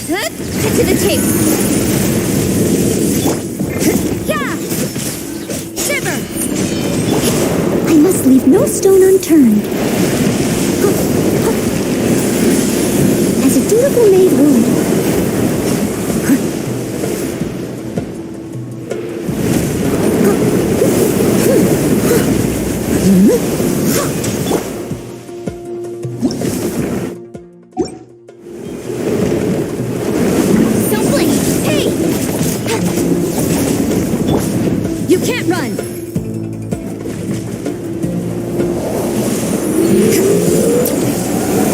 Cut to the chase. Yeah. Shiver. I must leave no stone unturned. As a dutiful maid would. Don't blink. Hey. You can't run.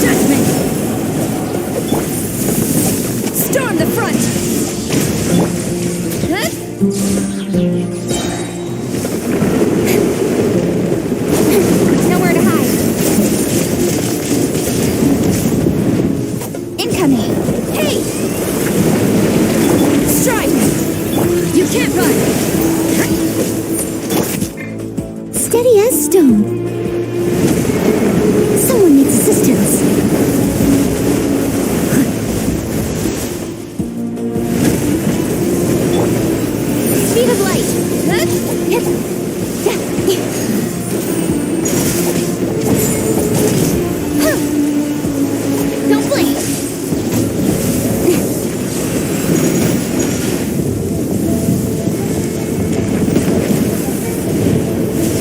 Judgment. Storm the front. Huh? Nowhere to hide. Incoming. Hey! Strike! You can't run. Steady as stone. Someone needs assistance. Speed of light. Huh? Don't blink.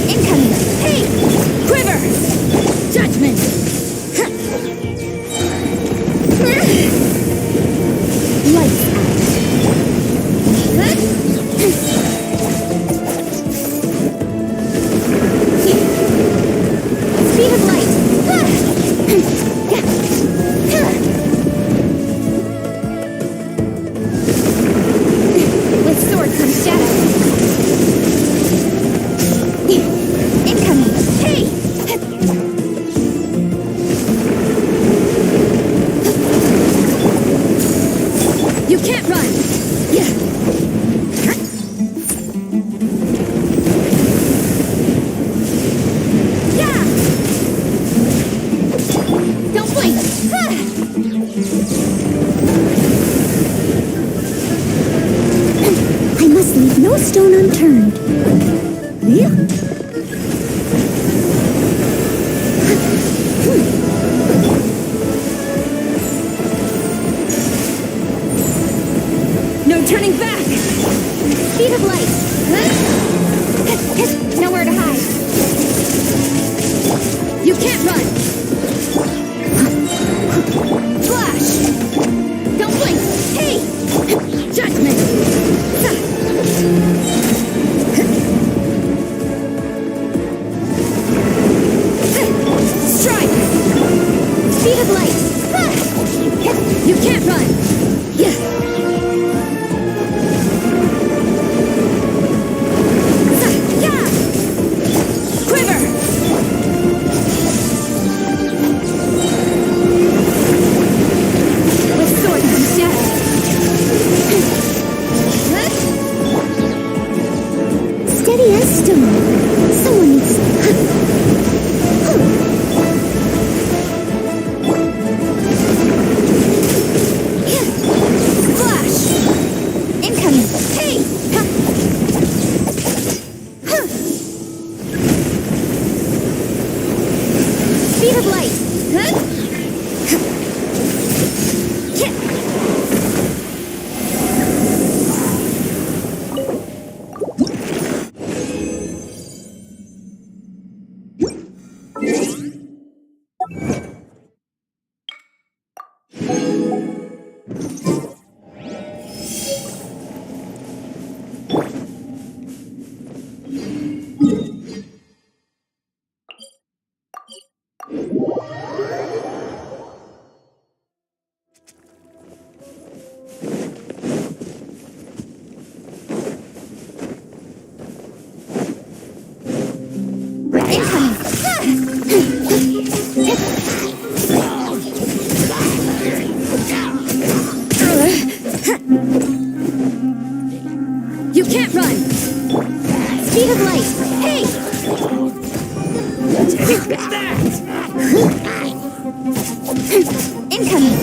Incoming. Hey! Quiver! Judgment! Lights out. Speed of light. With sword comes shadow. Incoming. Hey! You can't run. Yeah. Yeah. Don't blink. I must leave no stone unturned. Yeah. No turning back. Speed of light. Nowhere to hide. You can't run. Flash. Don't blink. Hey. Judgment. Strike. Speed of light. You can't run. Yeah. Yeah. Quiver. With sword and shadow. Steady as stone. Someone needs... Flash. Incoming. Hey. Speed of light. You can't run! Speed of light! Hey! Take that! Incoming!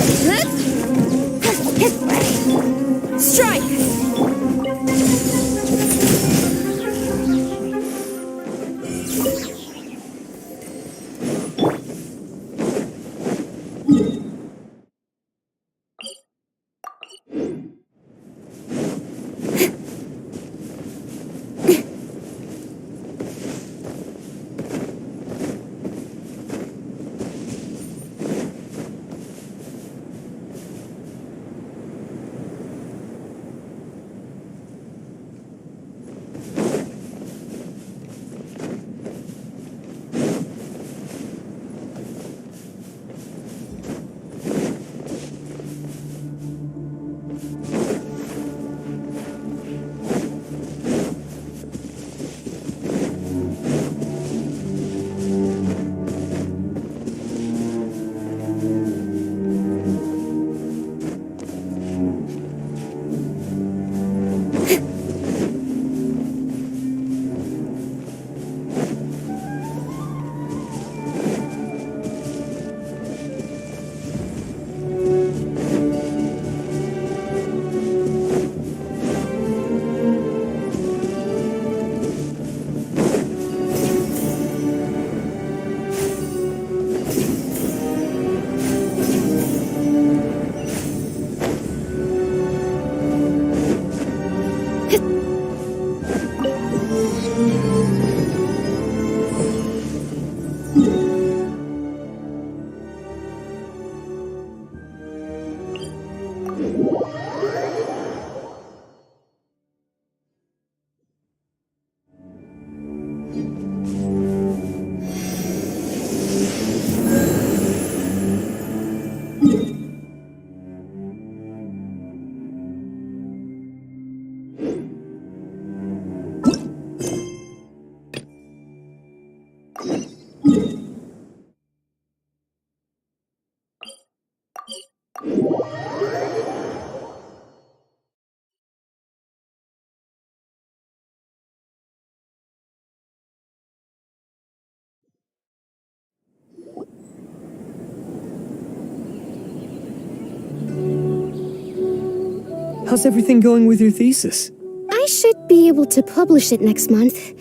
How's everything going with your thesis? I should be able to publish it next month.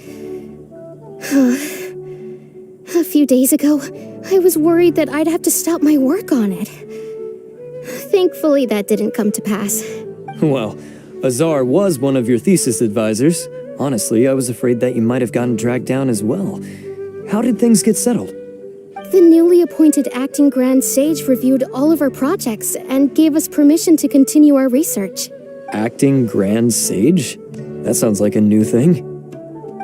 A few days ago, I was worried that I'd have to stop my work on it. Thankfully, that didn't come to pass. Well, Azar was one of your thesis advisors. Honestly, I was afraid that you might have gotten dragged down as well. How did things get settled? The newly appointed acting Grand Sage reviewed all of our projects and gave us permission to continue our research. Acting Grand Sage? That sounds like a new thing.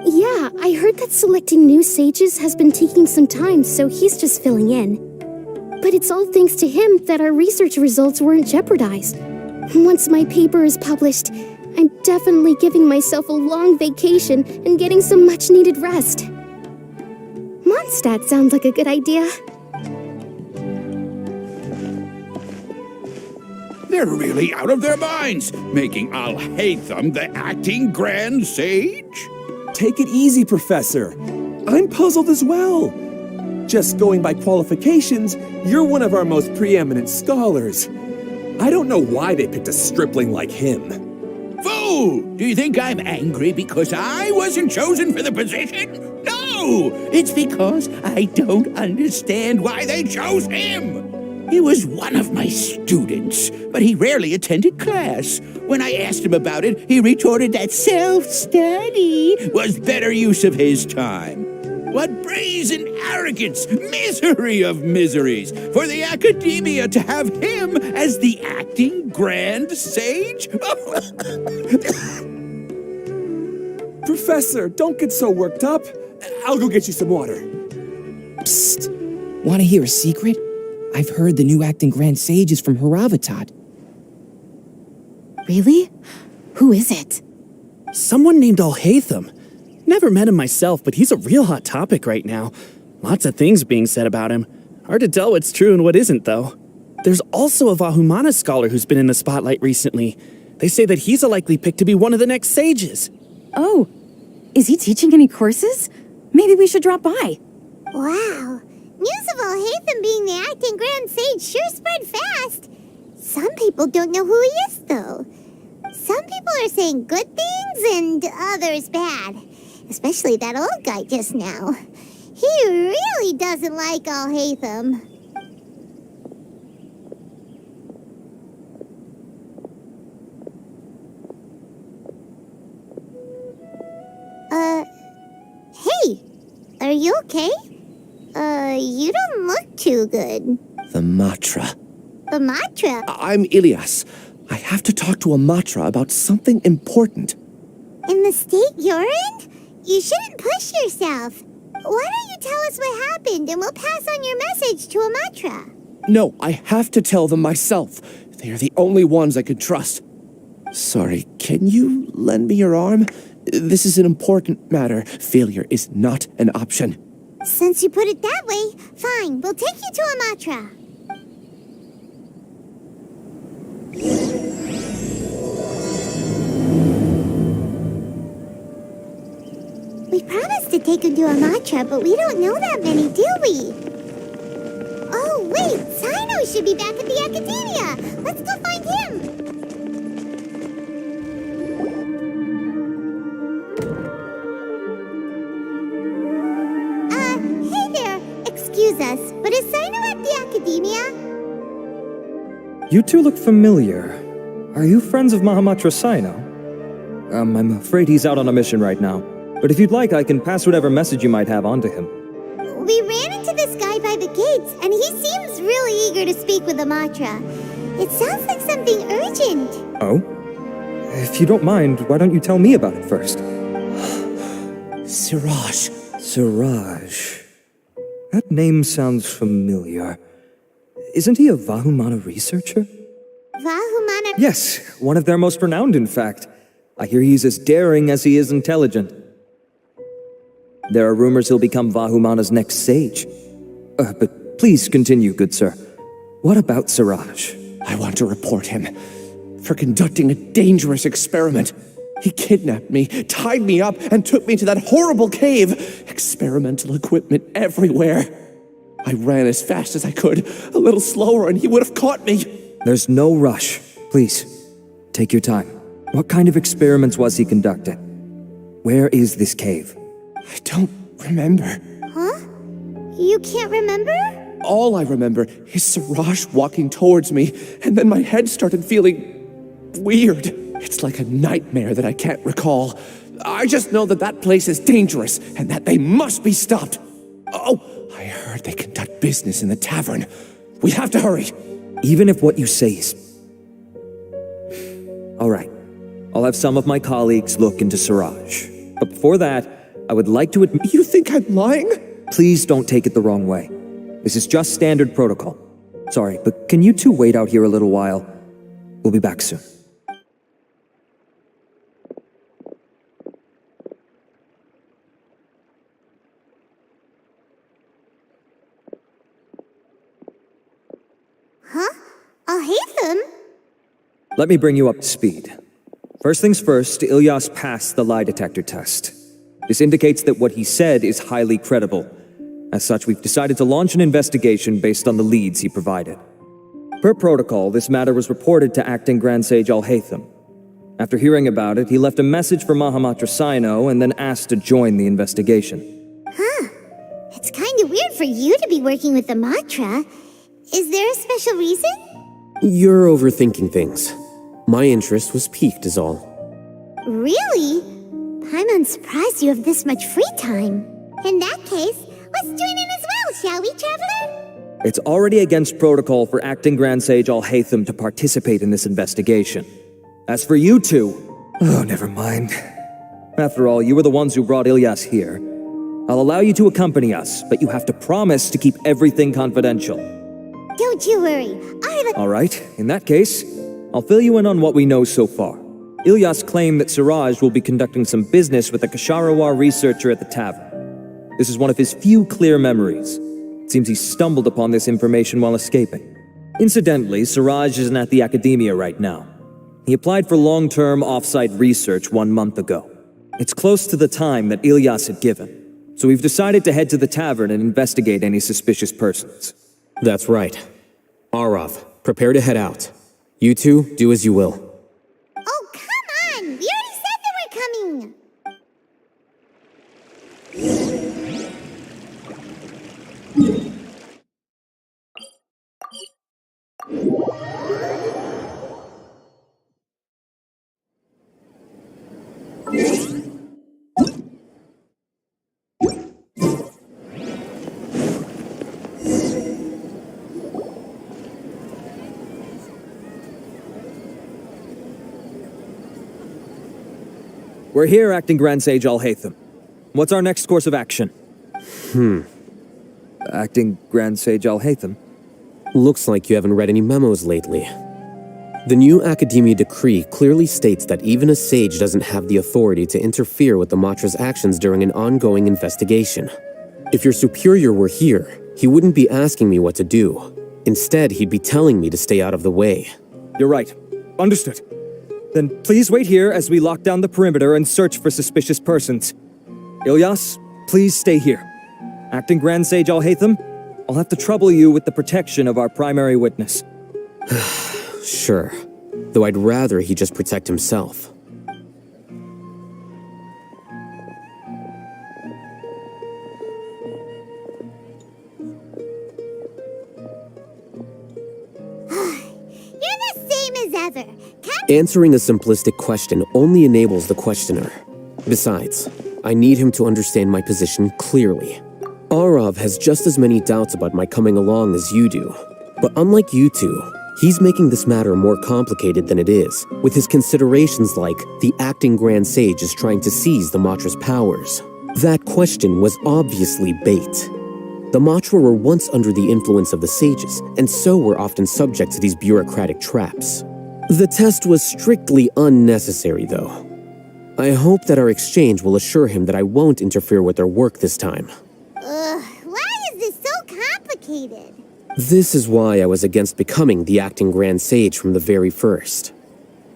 Yeah, I heard that selecting new sages has been taking some time, so he's just filling in. But it's all thanks to him that our research results weren't jeopardized. Once my paper is published, I'm definitely giving myself a long vacation and getting some much-needed rest. Mondstadt sounds like a good idea. They're really out of their minds, making Alhaitham the acting Grand Sage? Take it easy, Professor. I'm puzzled as well. Just going by qualifications, you're one of our most preeminent scholars. I don't know why they picked a stripling like him. Fool! Do you think I'm angry because I wasn't chosen for the position? No! It's because I don't understand why they chose him! He was one of my students, but he rarely attended class. When I asked him about it, he retorted that self-study was better use of his time. What brazen arrogance, misery of miseries, for the academia to have him as the acting Grand Sage? Professor, don't get so worked up. I'll go get you some water. Psst. Want to hear a secret? I've heard the new acting Grand Sage is from Haravatat. Really? Who is it? Someone named Alhaitham. Never met him myself, but he's a real hot topic right now. Lots of things being said about him. Hard to tell what's true and what isn't, though. There's also a Vahumana scholar who's been in the spotlight recently. They say that he's a likely pick to be one of the next sages. Oh, is he teaching any courses? Maybe we should drop by. Wow. News of Alhaitham being the acting Grand Sage sure spread fast. Some people don't know who he is, though. Some people are saying good things and others bad. Especially that old guy just now. He really doesn't like Alhaitham. you okay? You don't look too good. The Matra. The Matra? I'm Ilyas. I have to talk to a Matra about something important. In the state you're in? You shouldn't push yourself. Why don't you tell us what happened and we'll pass on your message to a Matra? No, I have to tell them myself. They are the only ones I could trust. Sorry, can you lend me your arm? This is an important matter. Failure is not an option. Since you put it that way, fine, we'll take you to a Matra. We promised to take him to a Matra, but we don't know that many, do we? Oh, wait, Sino should be back at the Academia. Let's go find him. Hey there. Excuse us, but is Sino at the Academia? You two look familiar. Are you friends of Mahamatra Sino? I'm afraid he's out on a mission right now. But if you'd like, I can pass whatever message you might have on to him. We ran into this guy by the gates, and he seems really eager to speak with the Matra. It sounds like something urgent. Oh? If you don't mind, why don't you tell me about it first? Siraj. Siraj. That name sounds familiar. Isn't he a Vahumana researcher? Vahumana? Yes, one of their most renowned, in fact. I hear he's as daring as he is intelligent. There are rumors he'll become Vahumana's next sage. But please continue, good sir. What about Siraj? I want to report him for conducting a dangerous experiment. He kidnapped me, tied me up, and took me to that horrible cave. Experimental equipment everywhere. I ran as fast as I could, a little slower, and he would have caught me. There's no rush. Please, take your time. What kind of experiments was he conducting? Where is this cave? I don't remember. Huh? You can't remember? All I remember is Siraj walking towards me, and then my head started feeling weird. It's like a nightmare that I can't recall. I just know that that place is dangerous, and that they must be stopped. Oh, I heard they conduct business in the tavern. We have to hurry. Even if what you say is... All right. I'll have some of my colleagues look into Siraj. But before that, I would like to admit... You think I'm lying? Please don't take it the wrong way. This is just standard protocol. Sorry, but can you two wait out here a little while? We'll be back soon. Huh? Alhaitham? Let me bring you up to speed. First things first, Ilyas passed the lie detector test. This indicates that what he said is highly credible. As such, we've decided to launch an investigation based on the leads he provided. Per protocol, this matter was reported to Acting Grand Sage Alhaitham. After hearing about it, he left a message for Mahamatra Sino and then asked to join the investigation. Huh. It's kind of weird for you to be working with the Matra. Is there a special reason? You're overthinking things. My interest was piqued is all. Really? I'm unsurprised you have this much free time. In that case, let's join in as well, shall we, Traveler? It's already against protocol for Acting Grand Sage Alhaitham to participate in this investigation. As for you two... Oh, never mind. After all, you were the ones who brought Ilyas here. I'll allow you to accompany us, but you have to promise to keep everything confidential. Don't you worry. All right, in that case, I'll fill you in on what we know so far. Ilyas claimed that Siraj will be conducting some business with a Kasharawar researcher at the tavern. This is one of his few clear memories. It seems he stumbled upon this information while escaping. Incidentally, Siraj isn't at the Academia right now. He applied for long-term off-site research 1 month ago. It's close to the time that Ilyas had given, so we've decided to head to the tavern and investigate any suspicious persons. That's right. Arav, prepare to head out. You two, do as you will. Oh, come on! We already said that we're coming! We're here, Acting Grand Sage Alhaitham. What's our next course of action? Acting Grand Sage Alhaitham? Looks like you haven't read any memos lately. The new Academia decree clearly states that even a sage doesn't have the authority to interfere with the Matra's actions during an ongoing investigation. If your superior were here, he wouldn't be asking me what to do. Instead, he'd be telling me to stay out of the way. You're right. Understood. Then please wait here as we lock down the perimeter and search for suspicious persons. Ilyas, please stay here. Acting Grand Sage Alhaitham, I'll have to trouble you with the protection of our primary witness. Sure. Though I'd rather he just protect himself. Answering a simplistic question only enables the questioner. Besides, I need him to understand my position clearly. Arav has just as many doubts about my coming along as you do. But unlike you two, he's making this matter more complicated than it is, with his considerations like the acting Grand Sage is trying to seize the Matra's powers. That question was obviously bait. The Matra were once under the influence of the sages, and so were often subject to these bureaucratic traps. The test was strictly unnecessary, though. I hope that our exchange will assure him that I won't interfere with their work this time. Why is this so complicated? This is why I was against becoming the acting Grand Sage from the very first.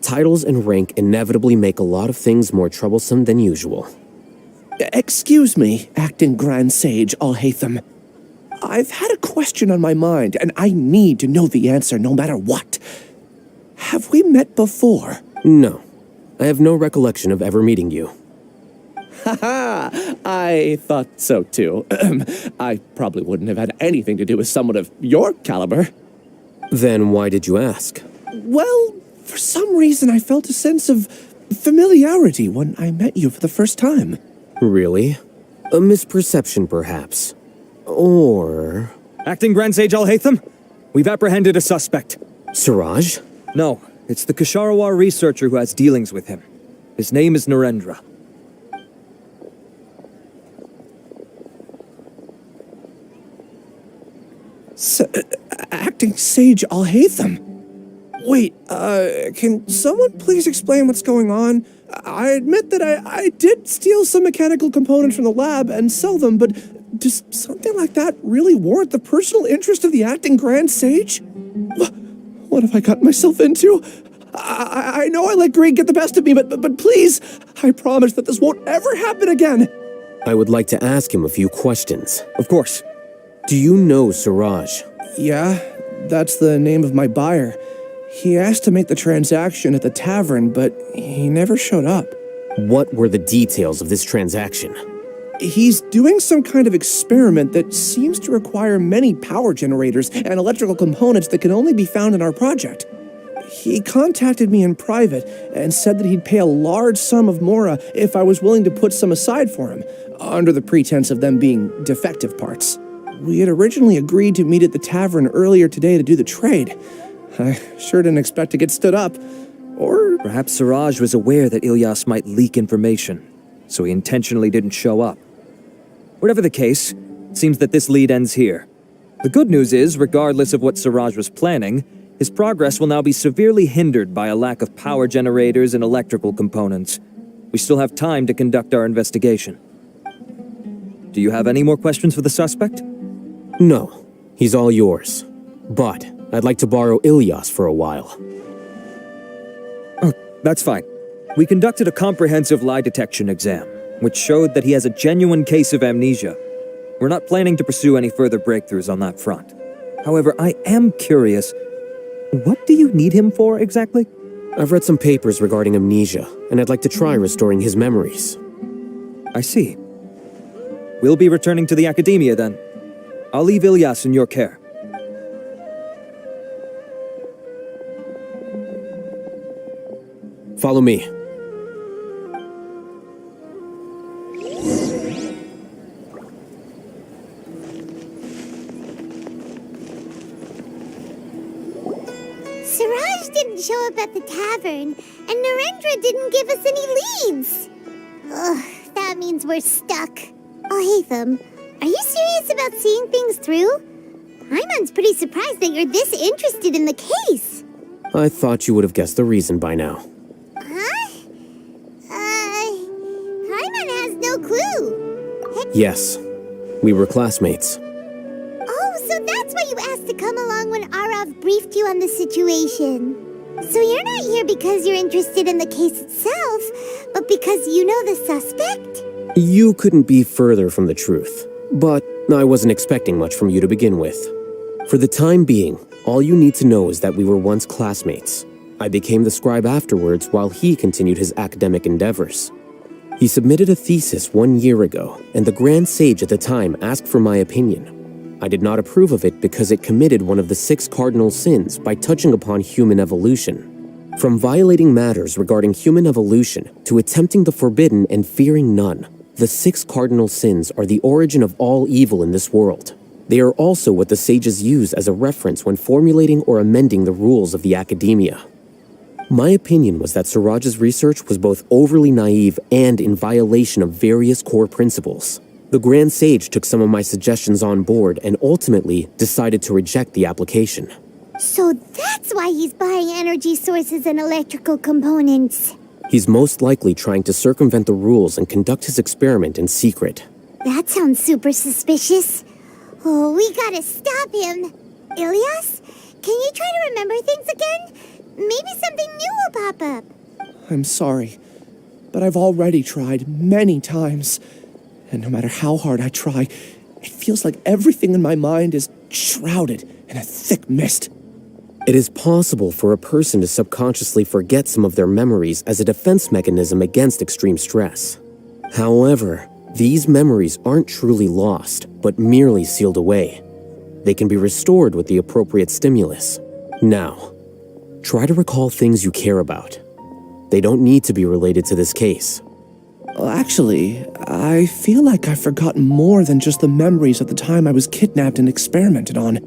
Titles and rank inevitably make a lot of things more troublesome than usual. Excuse me, Acting Grand Sage Alhaitham. I've had a question on my mind, and I need to know the answer no matter what. Have we met before? No. I have no recollection of ever meeting you. Haha, I thought so too. I probably wouldn't have had anything to do with someone of your caliber. Then why did you ask? Well, for some reason I felt a sense of familiarity when I met you for the first time. Really? A misperception, perhaps. Or... Acting Grand Sage Alhaitham, we've apprehended a suspect. Siraj? No, it's the Ksharawar researcher who has dealings with him. His name is Narendra. Acting Sage Alhaitham? Wait, can someone please explain what's going on? I admit that I did steal some mechanical components from the lab and sell them, but does something like that really warrant the personal interest of the Acting Grand Sage? What have I gotten myself into? I know I let greed get the best of me, but please, I promise that this won't ever happen again. I would like to ask him a few questions. Of course. Do you know Siraj? Yeah, that's the name of my buyer. He asked to make the transaction at the tavern, but he never showed up. What were the details of this transaction? He's doing some kind of experiment that seems to require many power generators and electrical components that can only be found in our project. He contacted me in private and said that he'd pay a large sum of mora if I was willing to put some aside for him, under the pretense of them being defective parts. We had originally agreed to meet at the tavern earlier today to do the trade. I sure didn't expect to get stood up. Or perhaps Siraj was aware that Ilyas might leak information, so he intentionally didn't show up. Whatever the case, it seems that this lead ends here. The good news is, regardless of what Siraj was planning, his progress will now be severely hindered by a lack of power generators and electrical components. We still have time to conduct our investigation. Do you have any more questions for the suspect? No, he's all yours. But I'd like to borrow Ilyas for a while. Oh, that's fine. We conducted a comprehensive lie detection exam, which showed that he has a genuine case of amnesia. We're not planning to pursue any further breakthroughs on that front. However, I am curious, what do you need him for exactly? I've read some papers regarding amnesia, and I'd like to try restoring his memories. I see. We'll be returning to the Academia then. I'll leave Ilyas in your care. Follow me. Siraj didn't show up at the tavern, and Narendra didn't give us any leads. Ugh, that means we're stuck. Alhaitham, are you serious about seeing things through? Paimon's pretty surprised that you're this interested in the case. I thought you would have guessed the reason by now. Huh? Paimon has no clue. Yes, we were classmates. Oh, so that's why you asked to come along when Arav briefed you on the situation. So you're not here because you're interested in the case itself, but because you know the suspect? You couldn't be further from the truth, but I wasn't expecting much from you to begin with. For the time being, all you need to know is that we were once classmates. I became the scribe afterwards while he continued his academic endeavors. He submitted a thesis 1 year ago, and the Grand Sage at the time asked for my opinion. I did not approve of it because it committed one of the 6 cardinal sins by touching upon human evolution. From violating matters regarding human evolution to attempting the forbidden and fearing none, the 6 cardinal sins are the origin of all evil in this world. They are also what the sages use as a reference when formulating or amending the rules of the academia. My opinion was that Suraj's research was both overly naive and in violation of various core principles. The Grand Sage took some of my suggestions on board and ultimately decided to reject the application. So that's why he's buying energy sources and electrical components. He's most likely trying to circumvent the rules and conduct his experiment in secret. That sounds super suspicious. Oh, we gotta stop him. Ilyas, can you try to remember things again? Maybe something new will pop up. I'm sorry, but I've already tried many times. And no matter how hard I try, it feels like everything in my mind is shrouded in a thick mist. It is possible for a person to subconsciously forget some of their memories as a defense mechanism against extreme stress. However, these memories aren't truly lost, but merely sealed away. They can be restored with the appropriate stimulus. Now, try to recall things you care about. They don't need to be related to this case. Well, actually, I feel like I've forgotten more than just the memories of the time I was kidnapped and experimented on.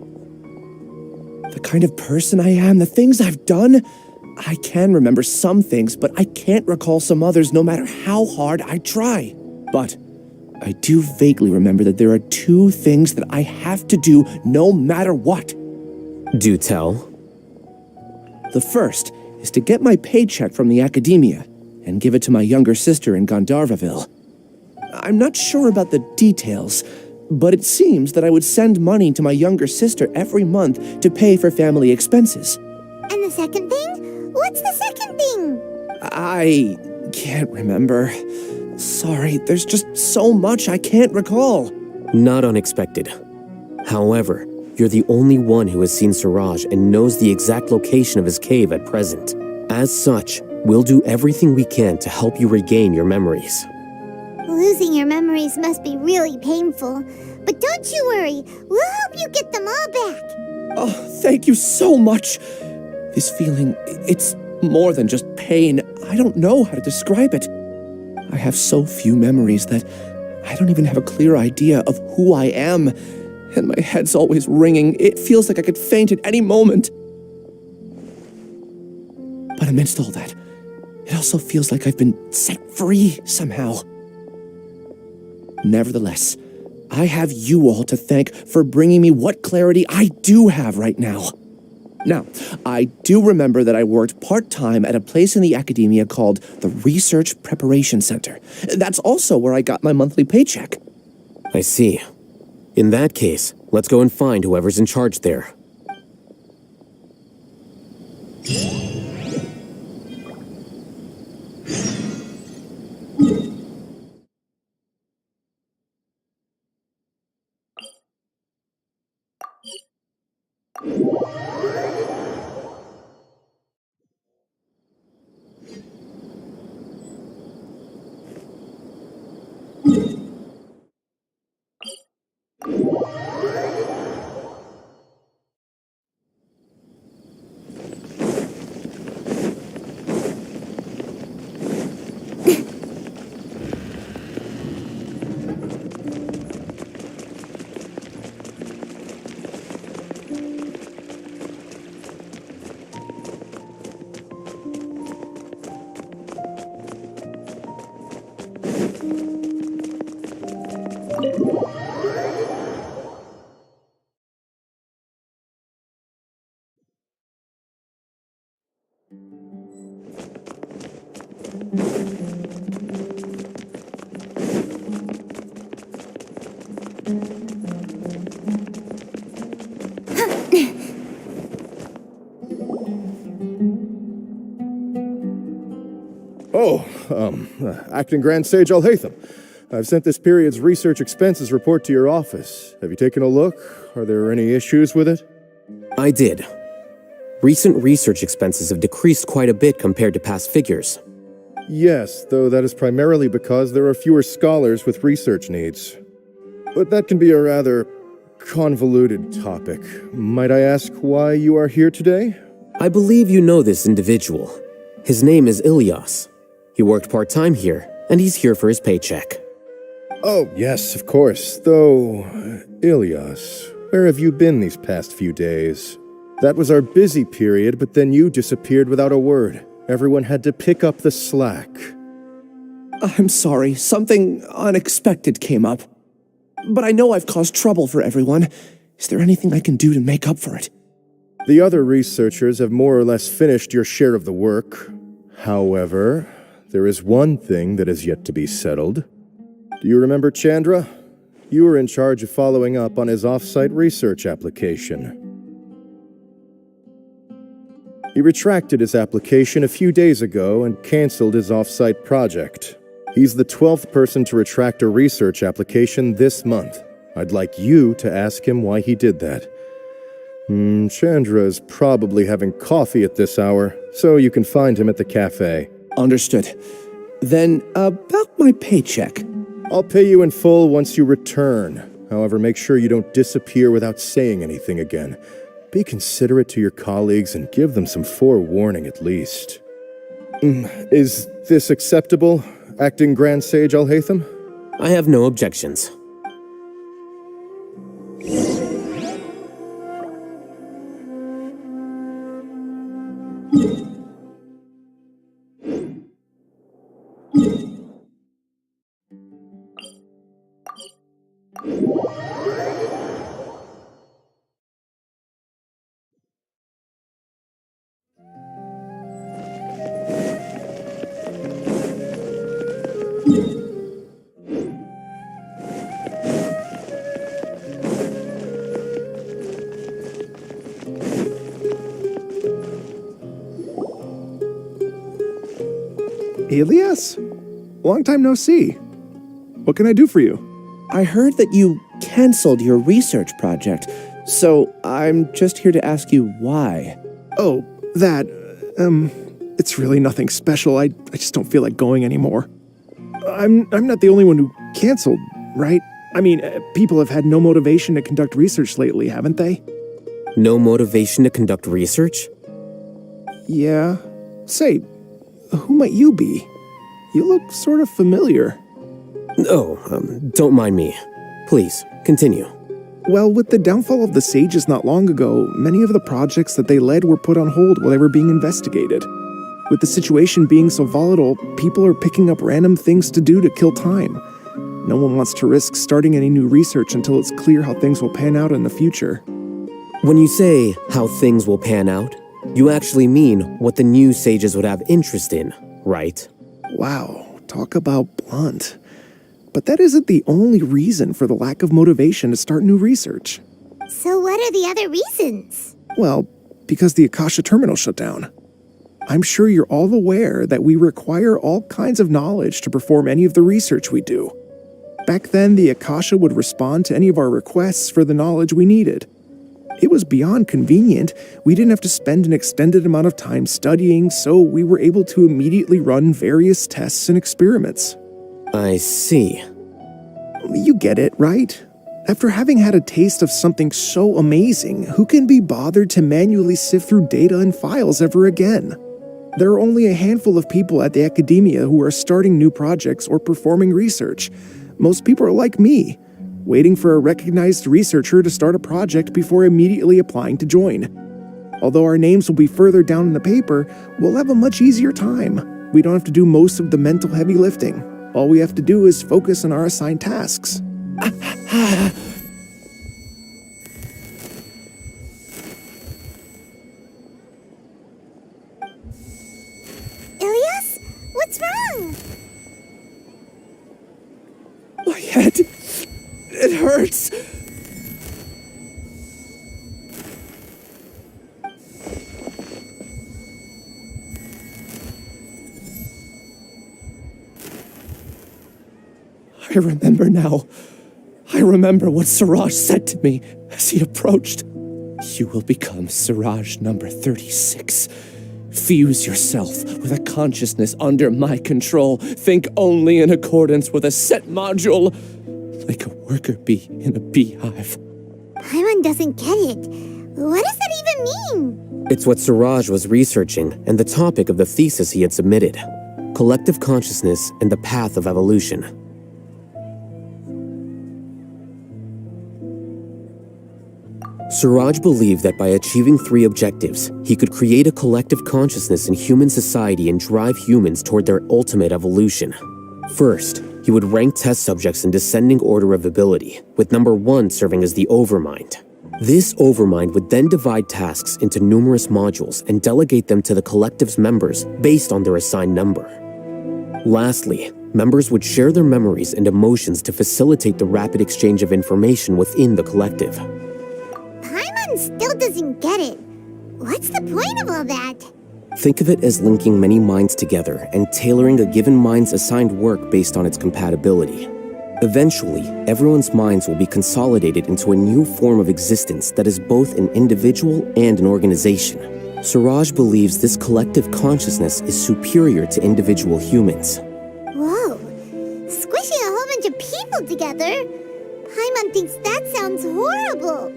The kind of person I am, the things I've done, I can remember some things, but I can't recall some others no matter how hard I try. But I do vaguely remember that there are 2 things that I have to do no matter what. Do tell. The first is to get my paycheck from the academia and give it to my younger sister in Gandharvaville. I'm not sure about the details, but it seems that I would send money to my younger sister every month to pay for family expenses. And the second thing? What's the second thing? I can't remember. Sorry, there's just so much I can't recall. Not unexpected. However, you're the only one who has seen Suraj and knows the exact location of his cave at present. As such, we'll do everything we can to help you regain your memories. Losing your memories must be really painful. But don't you worry, we'll help you get them all back. Oh, thank you so much. This feeling, it's more than just pain. I don't know how to describe it. I have so few memories that I don't even have a clear idea of who I am. And my head's always ringing. It feels like I could faint at any moment. But amidst all that, it also feels like I've been set free somehow. Nevertheless, I have you all to thank for bringing me what clarity I do have right now. Now, I do remember that I worked part-time at a place in the academia called the Research Preparation Center. That's also where I got my monthly paycheck. I see. In that case, let's go and find whoever's in charge there. Acting Grand Sage Alhaitham. I've sent this period's research expenses report to your office. Have you taken a look? Are there any issues with it? I did. Recent research expenses have decreased quite a bit compared to past figures. Yes, though that is primarily because there are fewer scholars with research needs. But that can be a rather convoluted topic. Might I ask why you are here today? I believe you know this individual. His name is Ilyas. He worked part-time here, and he's here for his paycheck. Oh, yes, of course. Though, Ilyas, where have you been these past few days? That was our busy period, but then you disappeared without a word. Everyone had to pick up the slack. I'm sorry, something unexpected came up. But I know I've caused trouble for everyone. Is there anything I can do to make up for it? The other researchers have more or less finished your share of the work. However, there is one thing that is yet to be settled. Do you remember Chandra? You were in charge of following up on his off-site research application. He retracted his application a few days ago and canceled his off-site project. He's the 12th person to retract a research application this month. I'd like you to ask him why he did that. Chandra is probably having coffee at this hour, so you can find him at the cafe. Understood. Then, about my paycheck. I'll pay you in full once you return. However, make sure you don't disappear without saying anything again. Be considerate to your colleagues and give them some forewarning at least. Is this acceptable, Acting Grand Sage Alhaitham? I have no objections. Ilyas? Long time no see. What can I do for you? I heard that you canceled your research project, so I'm just here to ask you why. Oh, that, it's really nothing special. I just don't feel like going anymore. I'm not the only one who canceled, right? I mean, people have had no motivation to conduct research lately, haven't they? No motivation to conduct research? Yeah. Say, who might you be? You look sort of familiar. Oh, don't mind me. Please, continue. Well, with the downfall of the sages not long ago, many of the projects that they led were put on hold while they were being investigated. With the situation being so volatile, people are picking up random things to do to kill time. No one wants to risk starting any new research until it's clear how things will pan out in the future. When you say how things will pan out, you actually mean what the new sages would have interest in, right? Wow, talk about blunt. But that isn't the only reason for the lack of motivation to start new research. So what are the other reasons? Well, because the Akasha terminal shut down. I'm sure you're all aware that we require all kinds of knowledge to perform any of the research we do. Back then, the Akasha would respond to any of our requests for the knowledge we needed. It was beyond convenient. We didn't have to spend an extended amount of time studying, so we were able to immediately run various tests and experiments. I see. You get it, right? After having had a taste of something so amazing, who can be bothered to manually sift through data and files ever again? There are only a handful of people at the academia who are starting new projects or performing research. Most people are like me, waiting for a recognized researcher to start a project before immediately applying to join. Although our names will be further down in the paper, we'll have a much easier time. We don't have to do most of the mental heavy lifting. All we have to do is focus on our assigned tasks. Ilyas, what's wrong? My head, it hurts. I remember now. I remember what Siraj said to me as he approached. You will become Siraj number 36. Fuse yourself with a consciousness under my control. Think only in accordance with a set module, like a worker bee in a beehive. Paimon doesn't get it. What does that even mean? It's what Siraj was researching and the topic of the thesis he had submitted. Collective consciousness and the path of evolution. Siraj believed that by achieving 3 objectives, he could create a collective consciousness in human society and drive humans toward their ultimate evolution. First, he would rank test subjects in descending order of ability, with number 1 serving as the overmind. This overmind would then divide tasks into numerous modules and delegate them to the collective's members based on their assigned number. Lastly, members would share their memories and emotions to facilitate the rapid exchange of information within the collective. Paimon still doesn't get it. What's the point of all that? Think of it as linking many minds together and tailoring a given mind's assigned work based on its compatibility. Eventually, everyone's minds will be consolidated into a new form of existence that is both an individual and an organization. Siraj believes this collective consciousness is superior to individual humans. Whoa, squishing a whole bunch of people together? Paimon thinks that sounds horrible.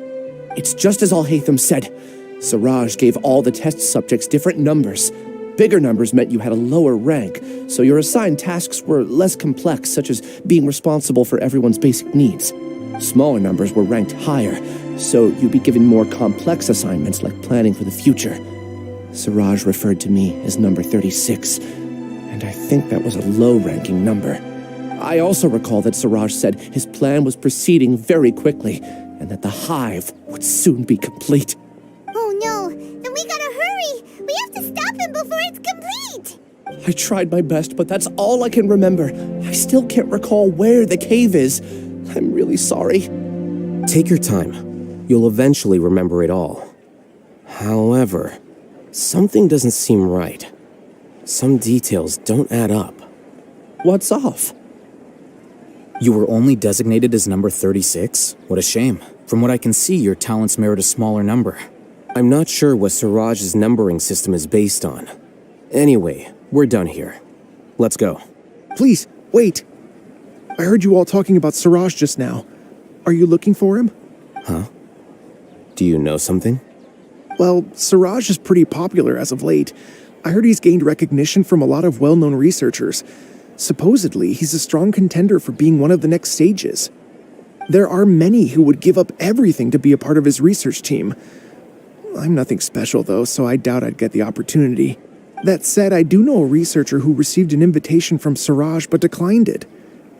It's just as Alhaitham said. Siraj gave all the test subjects different numbers. Bigger numbers meant you had a lower rank, so your assigned tasks were less complex, such as being responsible for everyone's basic needs. Smaller numbers were ranked higher, so you'd be given more complex assignments like planning for the future. Siraj referred to me as number 36, and I think that was a low-ranking number. I also recall that Siraj said his plan was proceeding very quickly, and that the hive would soon be complete. Oh no, then we gotta hurry! We have to stop him before it's complete! I tried my best, but that's all I can remember. I still can't recall where the cave is. I'm really sorry. Take your time. You'll eventually remember it all. However, something doesn't seem right. Some details don't add up. What's off? You were only designated as number 36? What a shame. From what I can see, your talents merit a smaller number. I'm not sure what Siraj's numbering system is based on. Anyway, we're done here. Let's go. Please, wait. I heard you all talking about Siraj just now. Are you looking for him? Huh? Do you know something? Well, Siraj is pretty popular as of late. I heard he's gained recognition from a lot of well-known researchers. Supposedly, he's a strong contender for being one of the next sages. There are many who would give up everything to be a part of his research team. I'm nothing special, though, so I doubt I'd get the opportunity. That said, I do know a researcher who received an invitation from Siraj but declined it.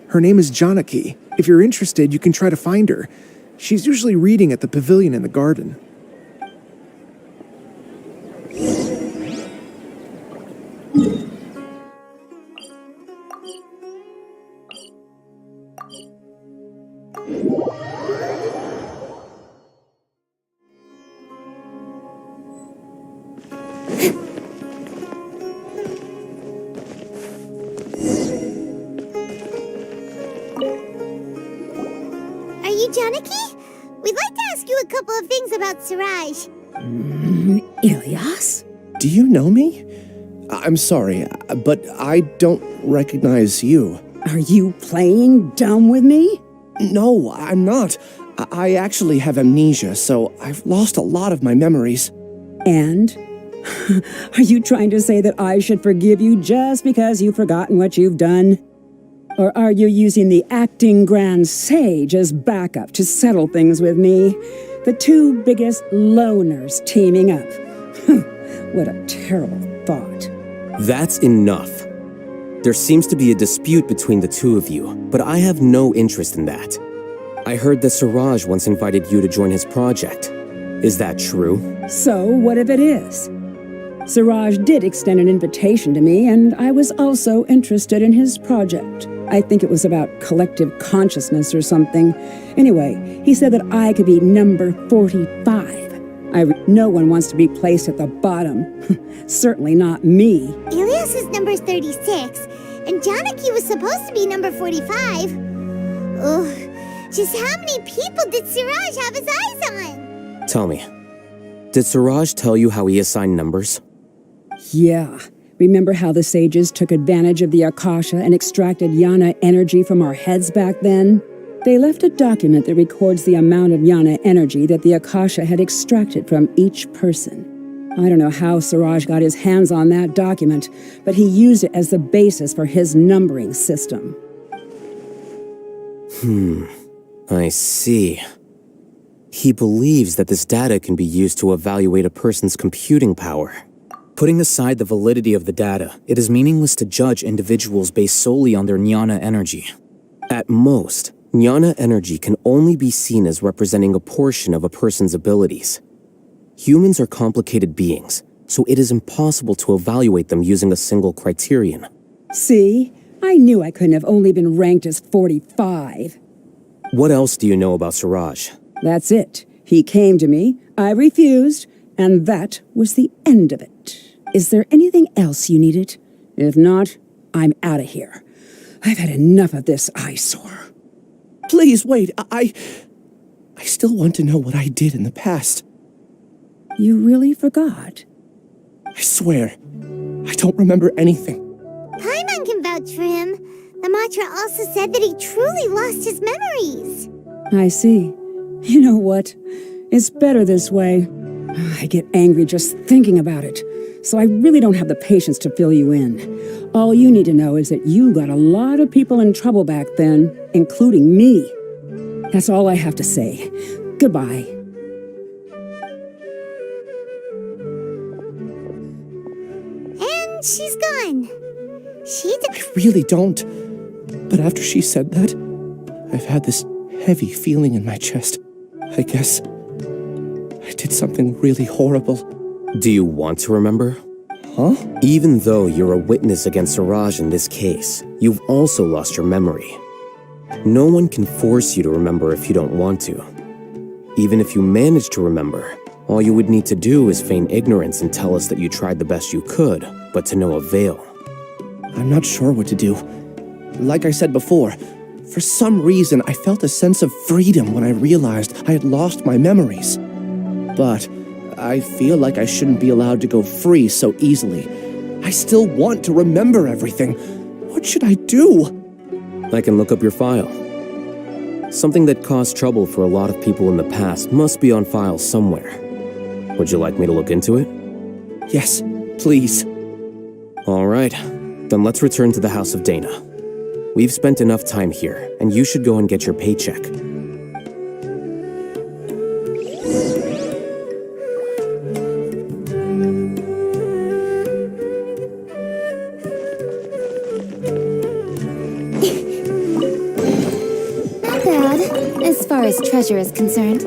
Her name is Janaki. If you're interested, you can try to find her. She's usually reading at the pavilion in the garden. Are you Janaki? We'd like to ask you a couple of things about Siraj. Ilyas? Do you know me? I'm sorry, but I don't recognize you. Are you playing dumb with me? No, I'm not. I actually have amnesia, so I've lost a lot of my memories. And? Are you trying to say that I should forgive you just because you've forgotten what you've done? Or are you using the acting grand sage as backup to settle things with me? The two biggest loners teaming up. What a terrible thought. That's enough. There seems to be a dispute between the two of you, but I have no interest in that. I heard that Siraj once invited you to join his project. Is that true? So, what if it is? Siraj did extend an invitation to me, and I was also interested in his project. I think it was about collective consciousness or something. Anyway, he said that I could be number 45. No one wants to be placed at the bottom. Certainly not me. Ilyas is number 36, and Janaki was supposed to be number 45. Ugh. Just how many people did Siraj have his eyes on? Tell me, did Siraj tell you how he assigned numbers? Yeah. Remember how the sages took advantage of the Akasha and extracted Yana energy from our heads back then? They left a document that records the amount of Yana energy that the Akasha had extracted from each person. I don't know how Siraj got his hands on that document, but he used it as the basis for his numbering system. I see. He believes that this data can be used to evaluate a person's computing power. Putting aside the validity of the data, it is meaningless to judge individuals based solely on their jnana energy. At most, jnana energy can only be seen as representing a portion of a person's abilities. Humans are complicated beings, so it is impossible to evaluate them using a single criterion. See? I knew I couldn't have only been ranked as 45. What else do you know about Siraj? That's it. He came to me, I refused, and that was the end of it. Is there anything else you needed? If not, I'm out of here. I've had enough of this eyesore. Please, wait. I still want to know what I did in the past. You really forgot? I swear, I don't remember anything. Paimon can vouch for him. The mantra also said that he truly lost his memories. I see. You know what? It's better this way. I get angry just thinking about it, so I really don't have the patience to fill you in. All you need to know is that you got a lot of people in trouble back then, including me. That's all I have to say. Goodbye. And she's gone. I really don't. But after she said that, I've had this heavy feeling in my chest. I guess I did something really horrible. Do you want to remember? Huh? Even though you're a witness against Siraj in this case, you've also lost your memory. No one can force you to remember if you don't want to. Even if you manage to remember, all you would need to do is feign ignorance and tell us that you tried the best you could, but to no avail. I'm not sure what to do. Like I said before, for some reason I felt a sense of freedom when I realized I had lost my memories. But I feel like I shouldn't be allowed to go free so easily. I still want to remember everything. What should I do? I can look up your file. Something that caused trouble for a lot of people in the past must be on file somewhere. Would you like me to look into it? Yes, please. All right, then let's return to the House of Dana. We've spent enough time here, and you should go and get your paycheck. Not bad, as far as treasure is concerned.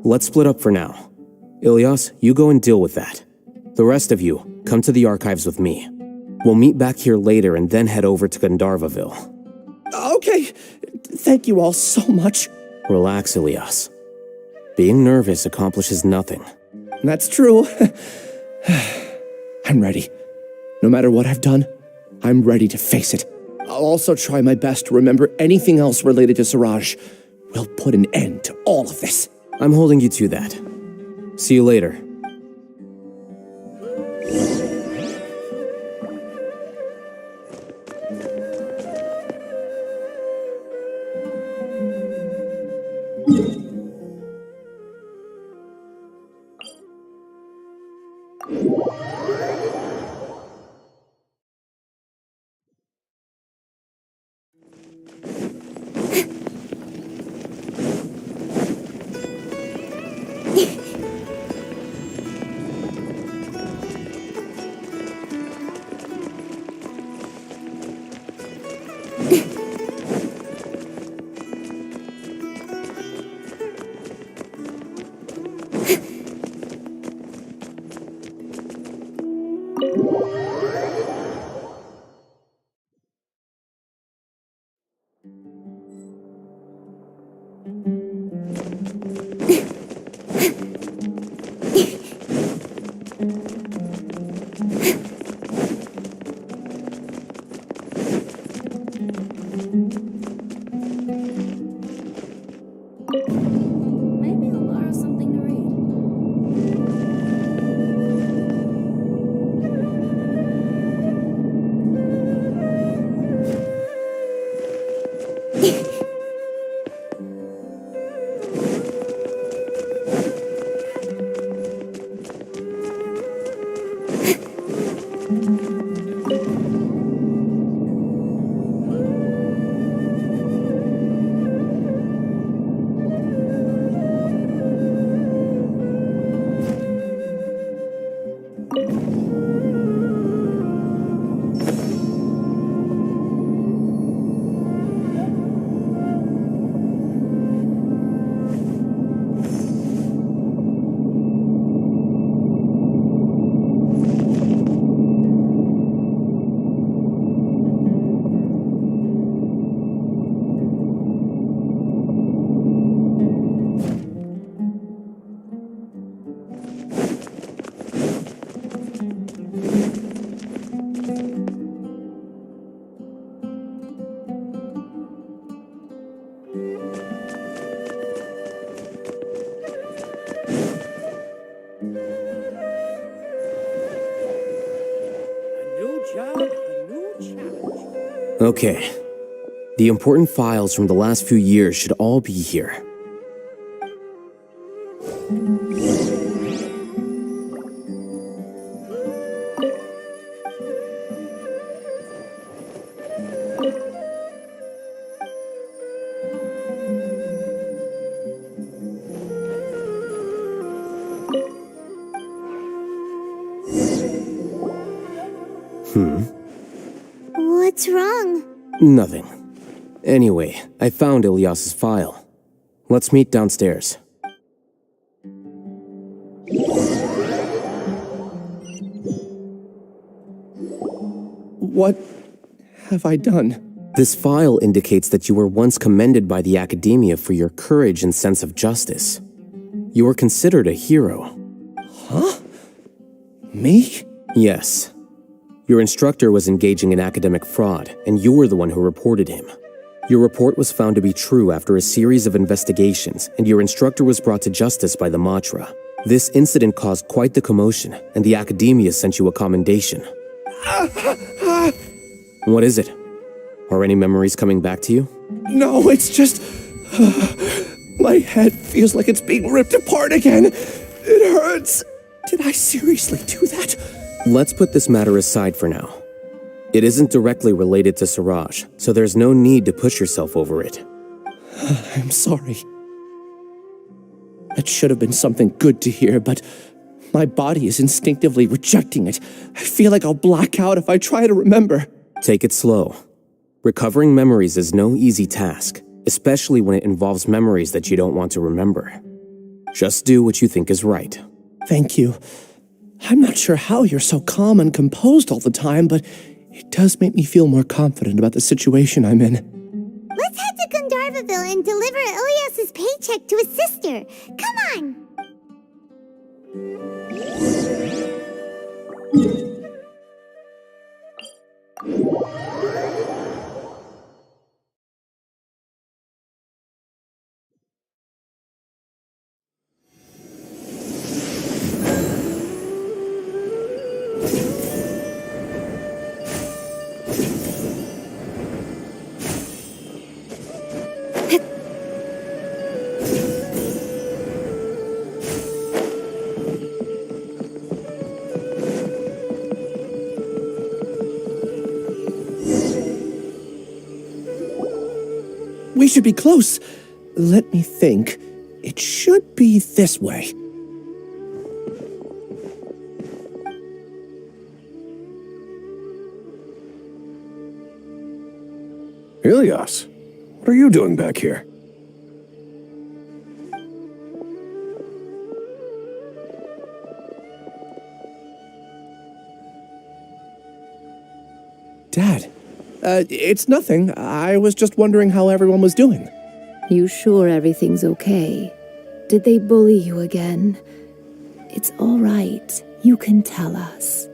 Let's split up for now. Ilyas, you go and deal with that. The rest of you, come to the archives with me. We'll meet back here later and then head over to Gandharvaville. Okay, thank you all so much. Relax, Ilyas. Being nervous accomplishes nothing. That's true. I'm ready. No matter what I've done, I'm ready to face it. I'll also try my best to remember anything else related to Suraj. We'll put an end to all of this. I'm holding you to that. See you later. Maybe I'll borrow something to read. Okay. The important files from the last few years should all be here. What's wrong? Nothing. Anyway, I found Ilyas's file. Let's meet downstairs. What have I done? This file indicates that you were once commended by the academia for your courage and sense of justice. You were considered a hero. Huh? Me? Yes. Your instructor was engaging in academic fraud, and you were the one who reported him. Your report was found to be true after a series of investigations, and your instructor was brought to justice by the Matra. This incident caused quite the commotion, and the academia sent you a commendation. What is it? Are any memories coming back to you? No, it's just... my head feels like it's being ripped apart again. It hurts. Did I seriously do that? Let's put this matter aside for now. It isn't directly related to Siraj, so there's no need to push yourself over it. I'm sorry. It should have been something good to hear, but my body is instinctively rejecting it. I feel like I'll black out if I try to remember. Take it slow. Recovering memories is no easy task, especially when it involves memories that you don't want to remember. Just do what you think is right. Thank you. I'm not sure how you're so calm and composed all the time, but it does make me feel more confident about the situation I'm in. Let's head to Gandharvaville and deliver Ilyas's paycheck to his sister. Come on! We should be close. Let me think. It should be this way. Ilyas, what are you doing back here? Dad, it's nothing. I was just wondering how everyone was doing. You sure everything's okay? Did they bully you again? It's all right. You can tell us.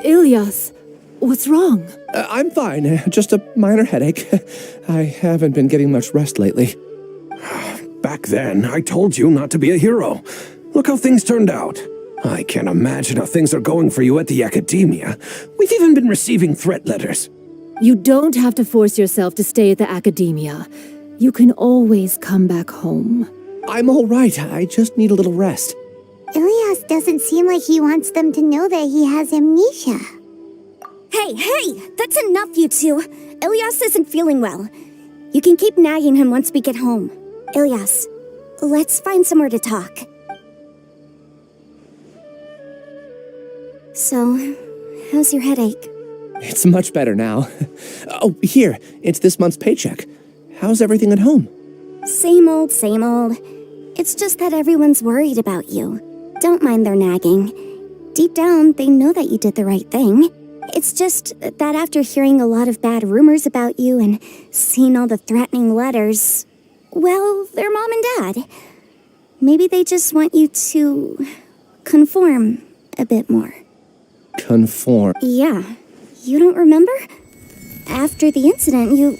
Ilyas, what's wrong? I'm fine. Just a minor headache. I haven't been getting much rest lately. Back then, I told you not to be a hero. Look how things turned out. I can't imagine how things are going for you at the academia. We've even been receiving threat letters. You don't have to force yourself to stay at the academia. You can always come back home. I'm all right. I just need a little rest. Ilyas doesn't seem like he wants them to know that he has amnesia. Hey, that's enough, you two. Ilyas isn't feeling well. You can keep nagging him once we get home. Ilyas, let's find somewhere to talk. So, how's your headache? It's much better now. Oh, here, it's this month's paycheck. How's everything at home? Same old, same old. It's just that everyone's worried about you. Don't mind their nagging. Deep down, they know that you did the right thing. It's just that after hearing a lot of bad rumors about you and seeing all the threatening letters, well, they're mom and dad. Maybe they just want you to conform a bit more. Conform? Yeah. You don't remember? After the incident, you...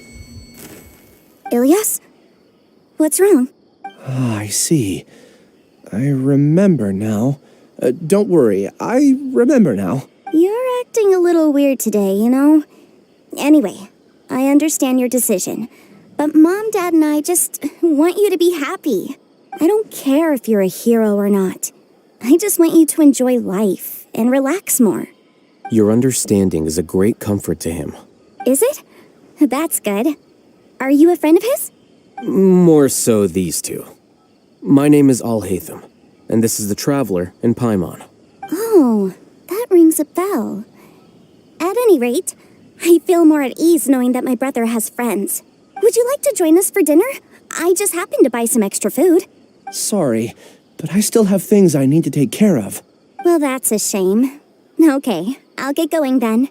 Ilyas? What's wrong? Ah, I see. I remember now. Don't worry, I remember now. You're acting a little weird today, you know? Anyway, I understand your decision. But Mom, Dad, and I just want you to be happy. I don't care if you're a hero or not. I just want you to enjoy life and relax more. Your understanding is a great comfort to him. Is it? That's good. Are you a friend of his? More so these two. My name is Alhaitham, and this is the Traveler in Paimon. Oh, that rings a bell. At any rate, I feel more at ease knowing that my brother has friends. Would you like to join us for dinner? I just happened to buy some extra food. Sorry, but I still have things I need to take care of. Well, that's a shame. Okay, I'll get going then.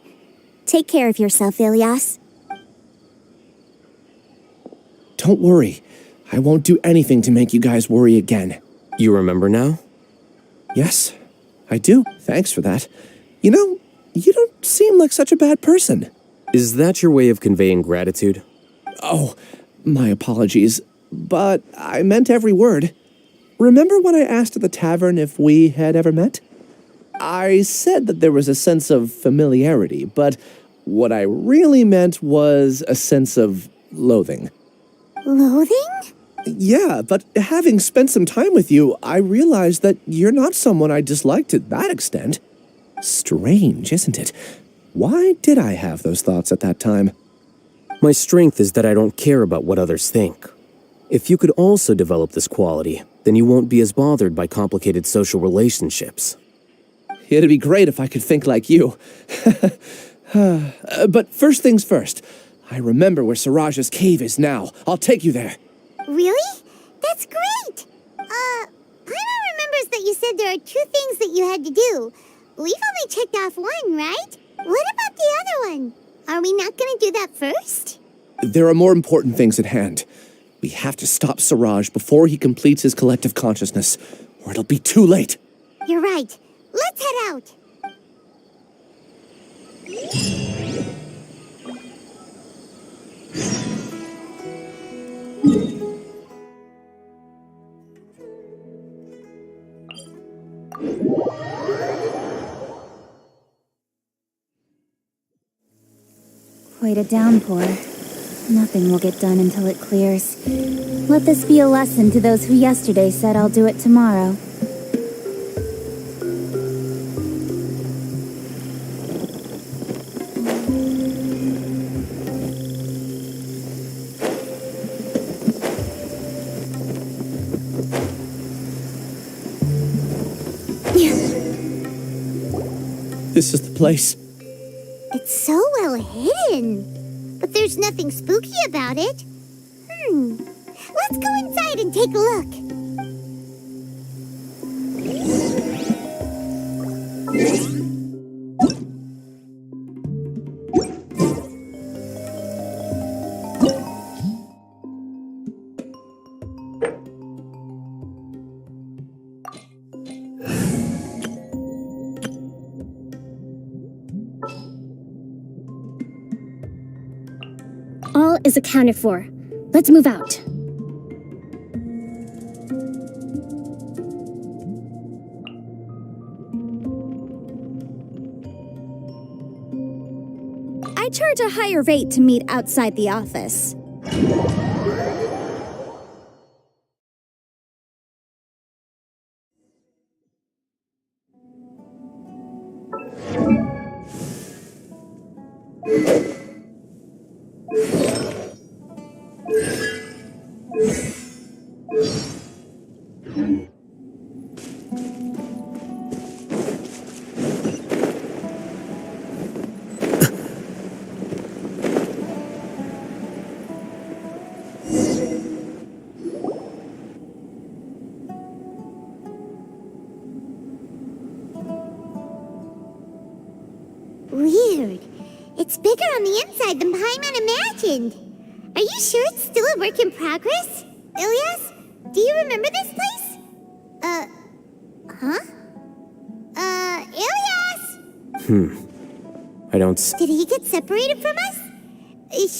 Take care of yourself, Ilyas. Don't worry. I won't do anything to make you guys worry again. You remember now? Yes, I do. Thanks for that. You know, you don't seem like such a bad person. Is that your way of conveying gratitude? Oh, my apologies. But I meant every word. Remember when I asked at the tavern if we had ever met? I said that there was a sense of familiarity, but what I really meant was a sense of loathing. Loathing? Yeah, but having spent some time with you, I realized that you're not someone I dislike to that extent. Strange, isn't it? Why did I have those thoughts at that time? My strength is that I don't care about what others think. If you could also develop this quality, then you won't be as bothered by complicated social relationships. It'd be great if I could think like you. But first things first. I remember where Siraj's cave is now. I'll take you there. Really? That's great! Paimon remembers that you said there are 2 things that you had to do. We've only checked off 1, right? What about the other one? Are we not gonna do that first? There are more important things at hand. We have to stop Siraj before he completes his collective consciousness, or it'll be too late. You're right. Let's head out. Quite a downpour. Nothing will get done until it clears. Let this be a lesson to those who yesterday said I'll do it tomorrow. This is the place. It's so well hidden. But there's nothing spooky about it. Let's go inside and take a look. All is accounted for. Let's move out. I charge a higher rate to meet outside the office. Weird. It's bigger on the inside than Paimon imagined. Are you sure it's still a work in progress? Ilyas, do you remember this place? Ilyas! I don't Did he get separated from us?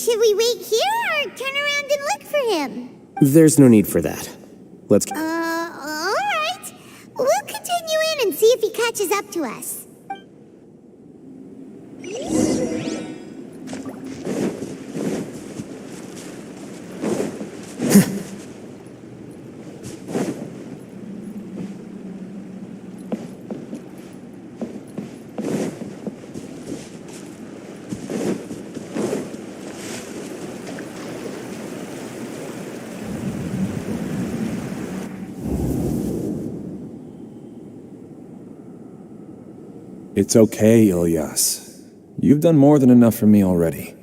Should we wait here or turn around and look for him? There's no need for that. Let's Alright. We'll continue in and see if he catches up to us. It's okay, Ilyas. You've done more than enough for me already.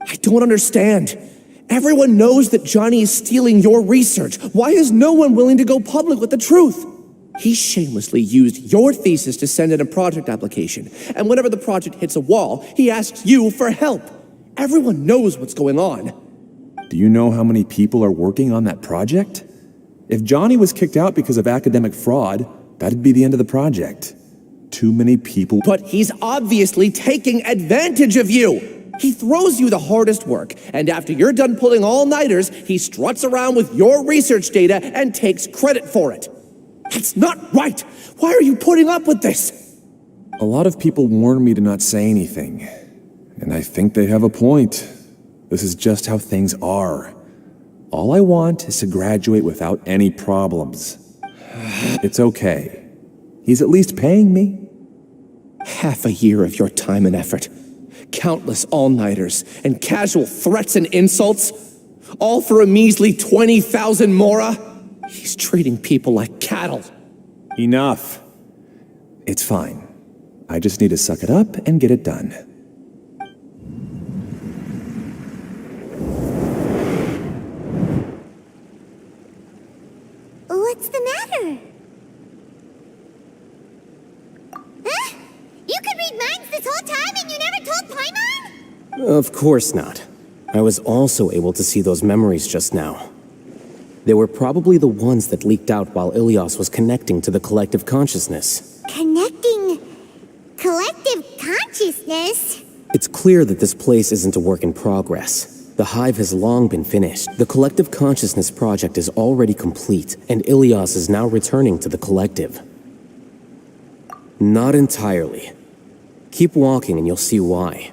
I don't understand. Everyone knows that Johnny is stealing your research. Why is no one willing to go public with the truth? He shamelessly used your thesis to send in a project application, and whenever the project hits a wall, he asks you for help. Everyone knows what's going on. Do you know how many people are working on that project? If Johnny was kicked out because of academic fraud, that'd be the end of the project. Too many people. But he's obviously taking advantage of you. He throws you the hardest work, and after you're done pulling all-nighters, he struts around with your research data and takes credit for it. That's not right! Why are you putting up with this? A lot of people warned me to not say anything, and I think they have a point. This is just how things are. All I want is to graduate without any problems. It's okay. He's at least paying me. Half a year of your time and effort. Countless all-nighters and casual threats and insults. All for a measly 20,000 mora? He's treating people like cattle. Enough. It's fine. I just need to suck it up and get it done. What's the matter? Huh? You could read minds this whole time and you never told Paimon? Of course not. I was also able to see those memories just now. They were probably the ones that leaked out while Ilyas was connecting to the collective consciousness. Connecting collective consciousness? It's clear that this place isn't a work in progress. The hive has long been finished. The collective consciousness project is already complete, and Ilyas is now returning to the collective. Not entirely. Keep walking and you'll see why.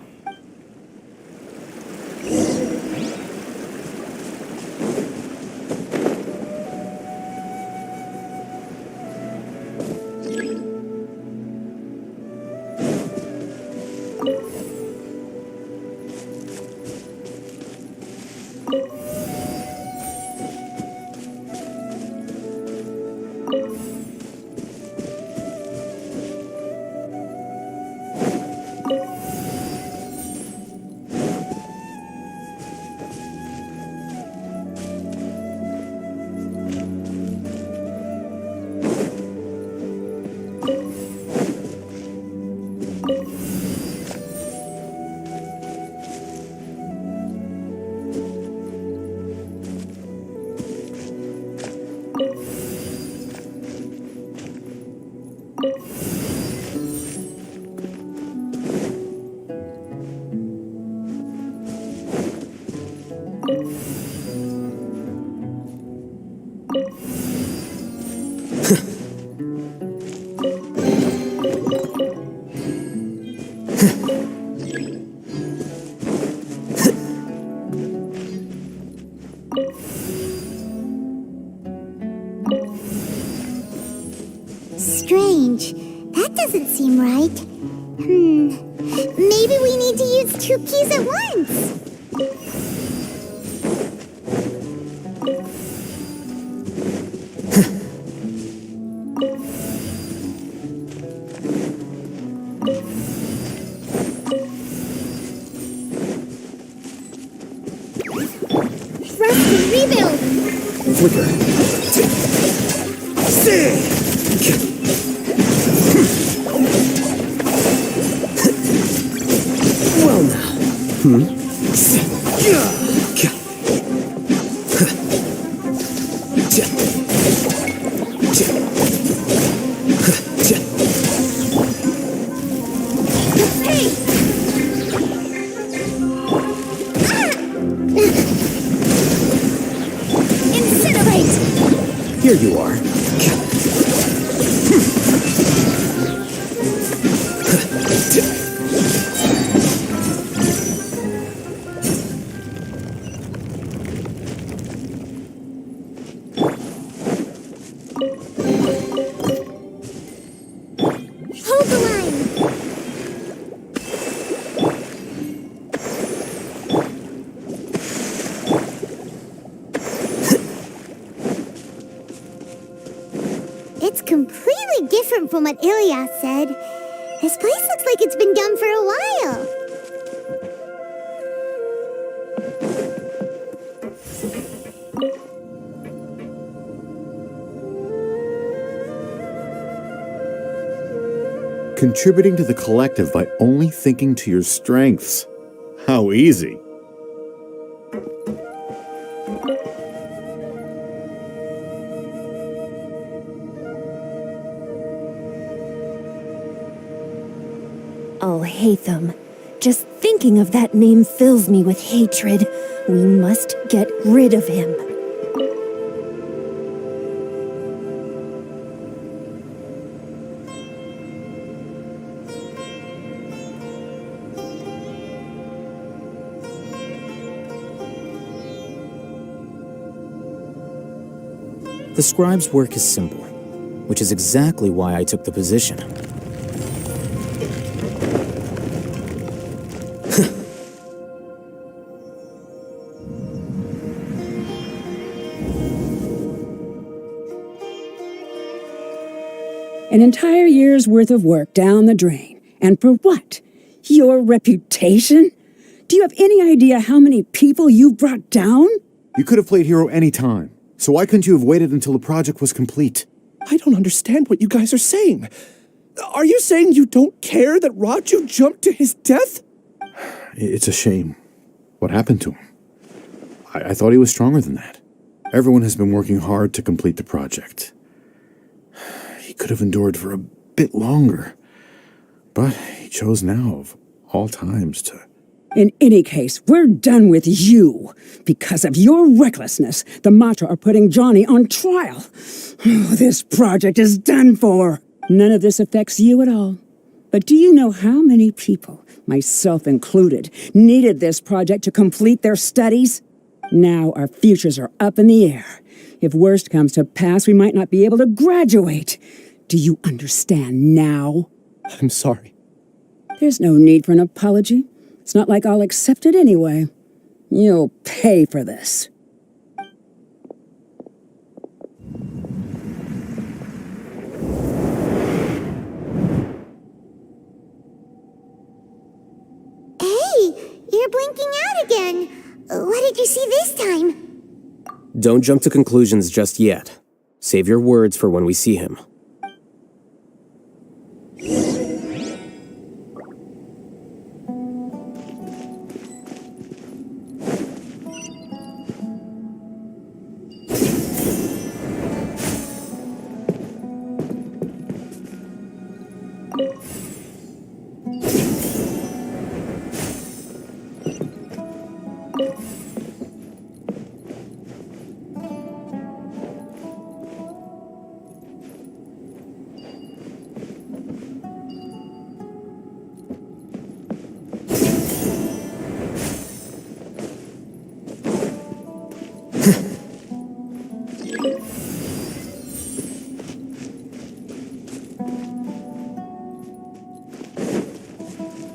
Strange. That doesn't seem right. Maybe we need to use 2 keys at once. Rest and rebuild! Flicker. Well now. Incinerate! Here you are. Hold the line. It's completely different from what Ilyas said. This place looks like it's been done for a while. Contributing to the collective by only thinking to your strengths. How easy. Alhaitham. Just thinking of that name fills me with hatred. We must get rid of him. The scribe's work is simple, which is exactly why I took the position. An entire year's worth of work down the drain. And for what? Your reputation? Do you have any idea how many people you've brought down? You could have played hero any time, so why couldn't you have waited until the project was complete? I don't understand what you guys are saying. Are you saying you don't care that Raju jumped to his death? It's a shame. What happened to him? I thought he was stronger than that. Everyone has been working hard to complete the project. He could have endured for a bit longer, but he chose now, of all times, to... In any case, we're done with you. Because of your recklessness, the Matra are putting Johnny on trial. This project is done for. None of this affects you at all. But do you know how many people, myself included, needed this project to complete their studies? Now our futures are up in the air. If worst comes to pass, we might not be able to graduate. Do you understand now? I'm sorry. There's no need for an apology. It's not like I'll accept it anyway. You'll pay for this. Hey, you're blinking out again. What did you see this time? Don't jump to conclusions just yet. Save your words for when we see him.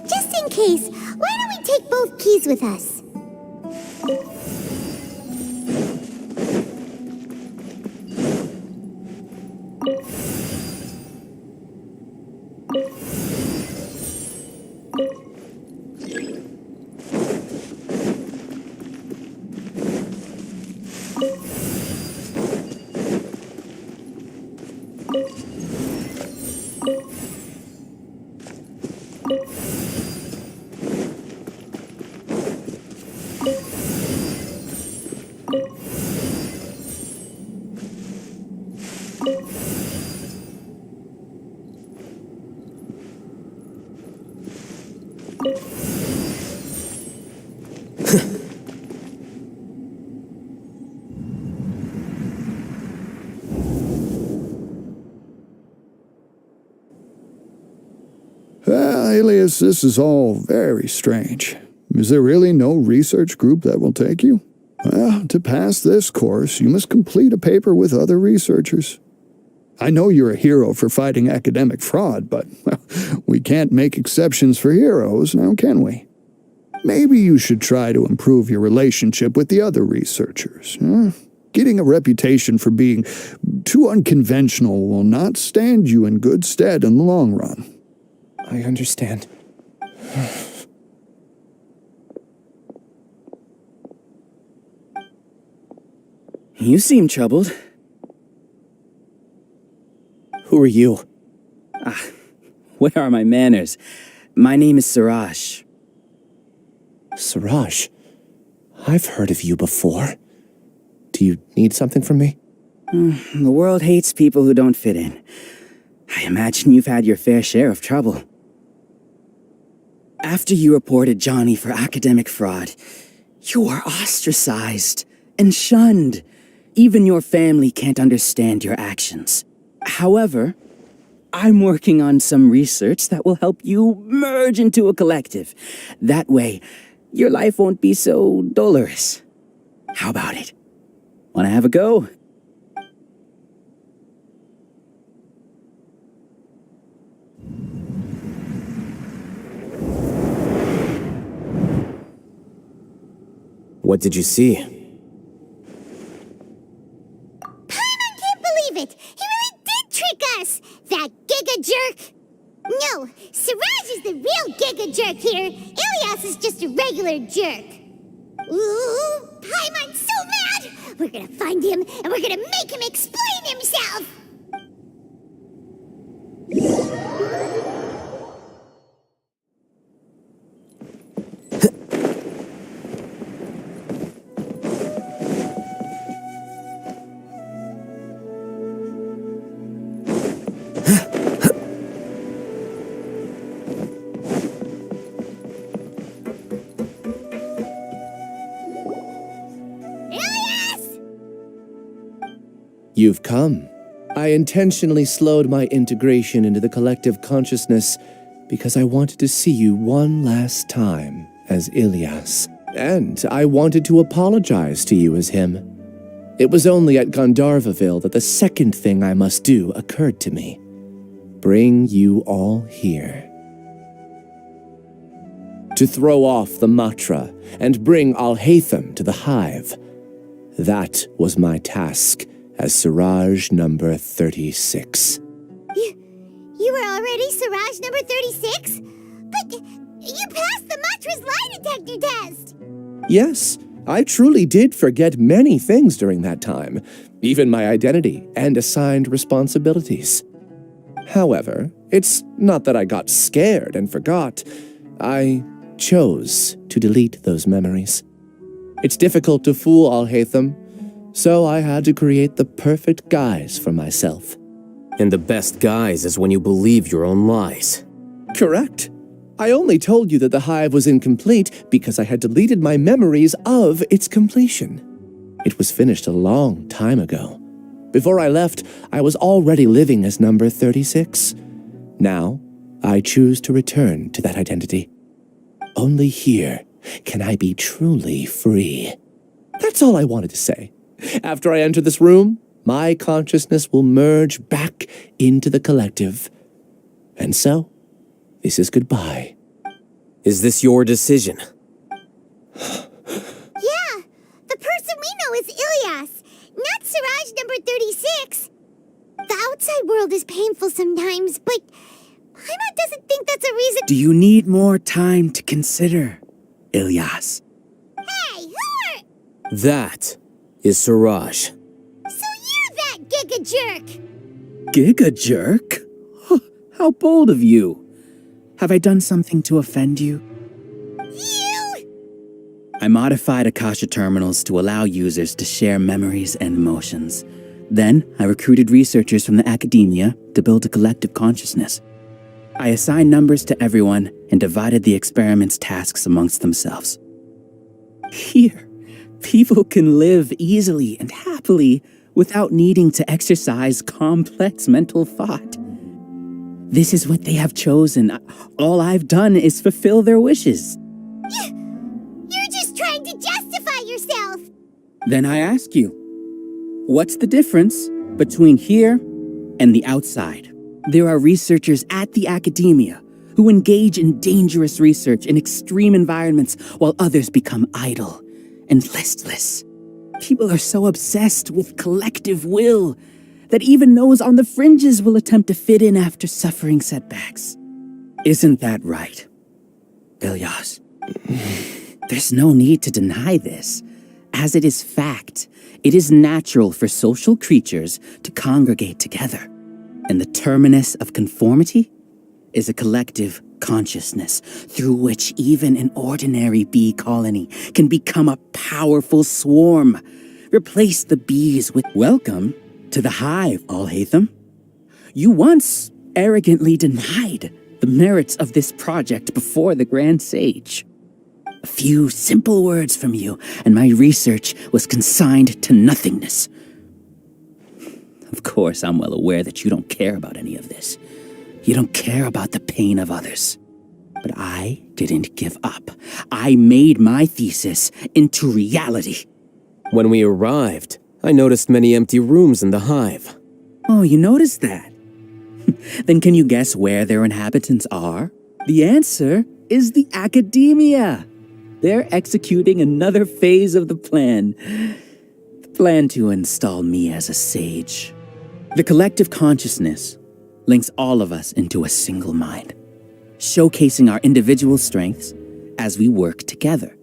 Just in case, why don't we take both keys with us? Alias, this is all very strange. Is there really no research group that will take you? Well, to pass this course, you must complete a paper with other researchers. I know you're a hero for fighting academic fraud, but well, we can't make exceptions for heroes, now can we? Maybe you should try to improve your relationship with the other researchers. Getting a reputation for being too unconventional will not stand you in good stead in the long run. I understand. You seem troubled. Who are you? Where are my manners? My name is Suraj. Suraj? I've heard of you before. Do you need something from me? The world hates people who don't fit in. I imagine you've had your fair share of trouble. After you reported Johnny for academic fraud, you were ostracized and shunned. Even your family can't understand your actions. However, I'm working on some research that will help you merge into a collective. That way, your life won't be so dolorous. How about it? Want to have a go? What did you see? Paimon can't believe it! He really did trick us! That giga jerk! No, Siraj is the real giga jerk here. Ilyas is just a regular jerk. Ooh, Paimon's so mad! We're gonna find him, and we're gonna make him explain himself! You've come. I intentionally slowed my integration into the collective consciousness because I wanted to see you one last time as Ilyas. And I wanted to apologize to you as him. It was only at Gandharvaville that the second thing I must do occurred to me. Bring you all here. To throw off the mantra and bring Alhaitham to the hive. That was my task as Siraj number 36. You were already Siraj number 36? But you passed the mantra's lie detector test! Yes, I truly did forget many things during that time, even my identity and assigned responsibilities. However, it's not that I got scared and forgot. I chose to delete those memories. It's difficult to fool Alhaitham, so I had to create the perfect guise for myself. And the best guise is when you believe your own lies. Correct. I only told you that the hive was incomplete because I had deleted my memories of its completion. It was finished a long time ago. Before I left, I was already living as number 36. Now, I choose to return to that identity. Only here can I be truly free. That's all I wanted to say. After I enter this room, my consciousness will merge back into the collective. And so, this is goodbye. Is this your decision? Yeah, the person we know is Ilyas, not Siraj number 36. The outside world is painful sometimes, but Paimon doesn't think that's a reason. Do you need more time to consider, Ilyas? Hey, who are... That is Siraj. So you're that giga jerk! Giga jerk? Huh, how bold of you. Have I done something to offend you? I modified Akasha terminals to allow users to share memories and emotions. Then, I recruited researchers from the academia to build a collective consciousness. I assigned numbers to everyone and divided the experiment's tasks amongst themselves. Here, people can live easily and happily without needing to exercise complex mental thought. This is what they have chosen. All I've done is fulfill their wishes. You're just trying to justify yourself! Then I ask you, what's the difference between here and the outside? There are researchers at the academia who engage in dangerous research in extreme environments while others become idle and listless. People are so obsessed with collective will that even those on the fringes will attempt to fit in after suffering setbacks. Isn't that right, Ilyas? There's no need to deny this. As it is fact, it is natural for social creatures to congregate together. And the terminus of conformity is a collective consciousness through which even an ordinary bee colony can become a powerful swarm. Replace the bees with welcome to the hive, Alhaitham. You once arrogantly denied the merits of this project before the Grand Sage. A few simple words from you, and my research was consigned to nothingness. Of course, I'm well aware that you don't care about any of this. You don't care about the pain of others. But I didn't give up. I made my thesis into reality. When we arrived, I noticed many empty rooms in the hive. Oh, you noticed that? Then can you guess where their inhabitants are? The answer is the academia. they're executing another phase of the plan. The plan to install me as a sage. The collective consciousness links all of us into a single mind, showcasing our individual strengths as we work together.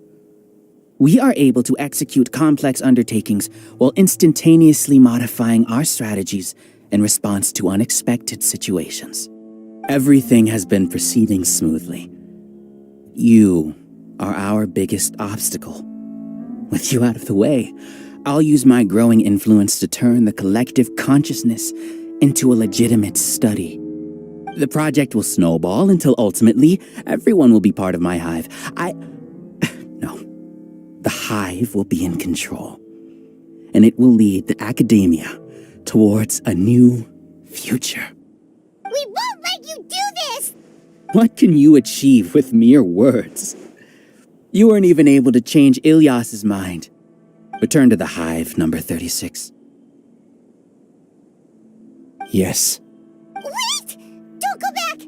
We are able to execute complex undertakings while instantaneously modifying our strategies in response to unexpected situations. Everything has been proceeding smoothly. You are our biggest obstacle. With you out of the way, I'll use my growing influence to turn the collective consciousness into a legitimate study. The project will snowball until ultimately everyone will be part of my hive. No. The hive will be in control, and it will lead the academia towards a new future. We won't let you do this! What can you achieve with mere words? You weren't even able to change Ilyas's mind. Return to the hive, number 36. Yes. Wait! Don't go back!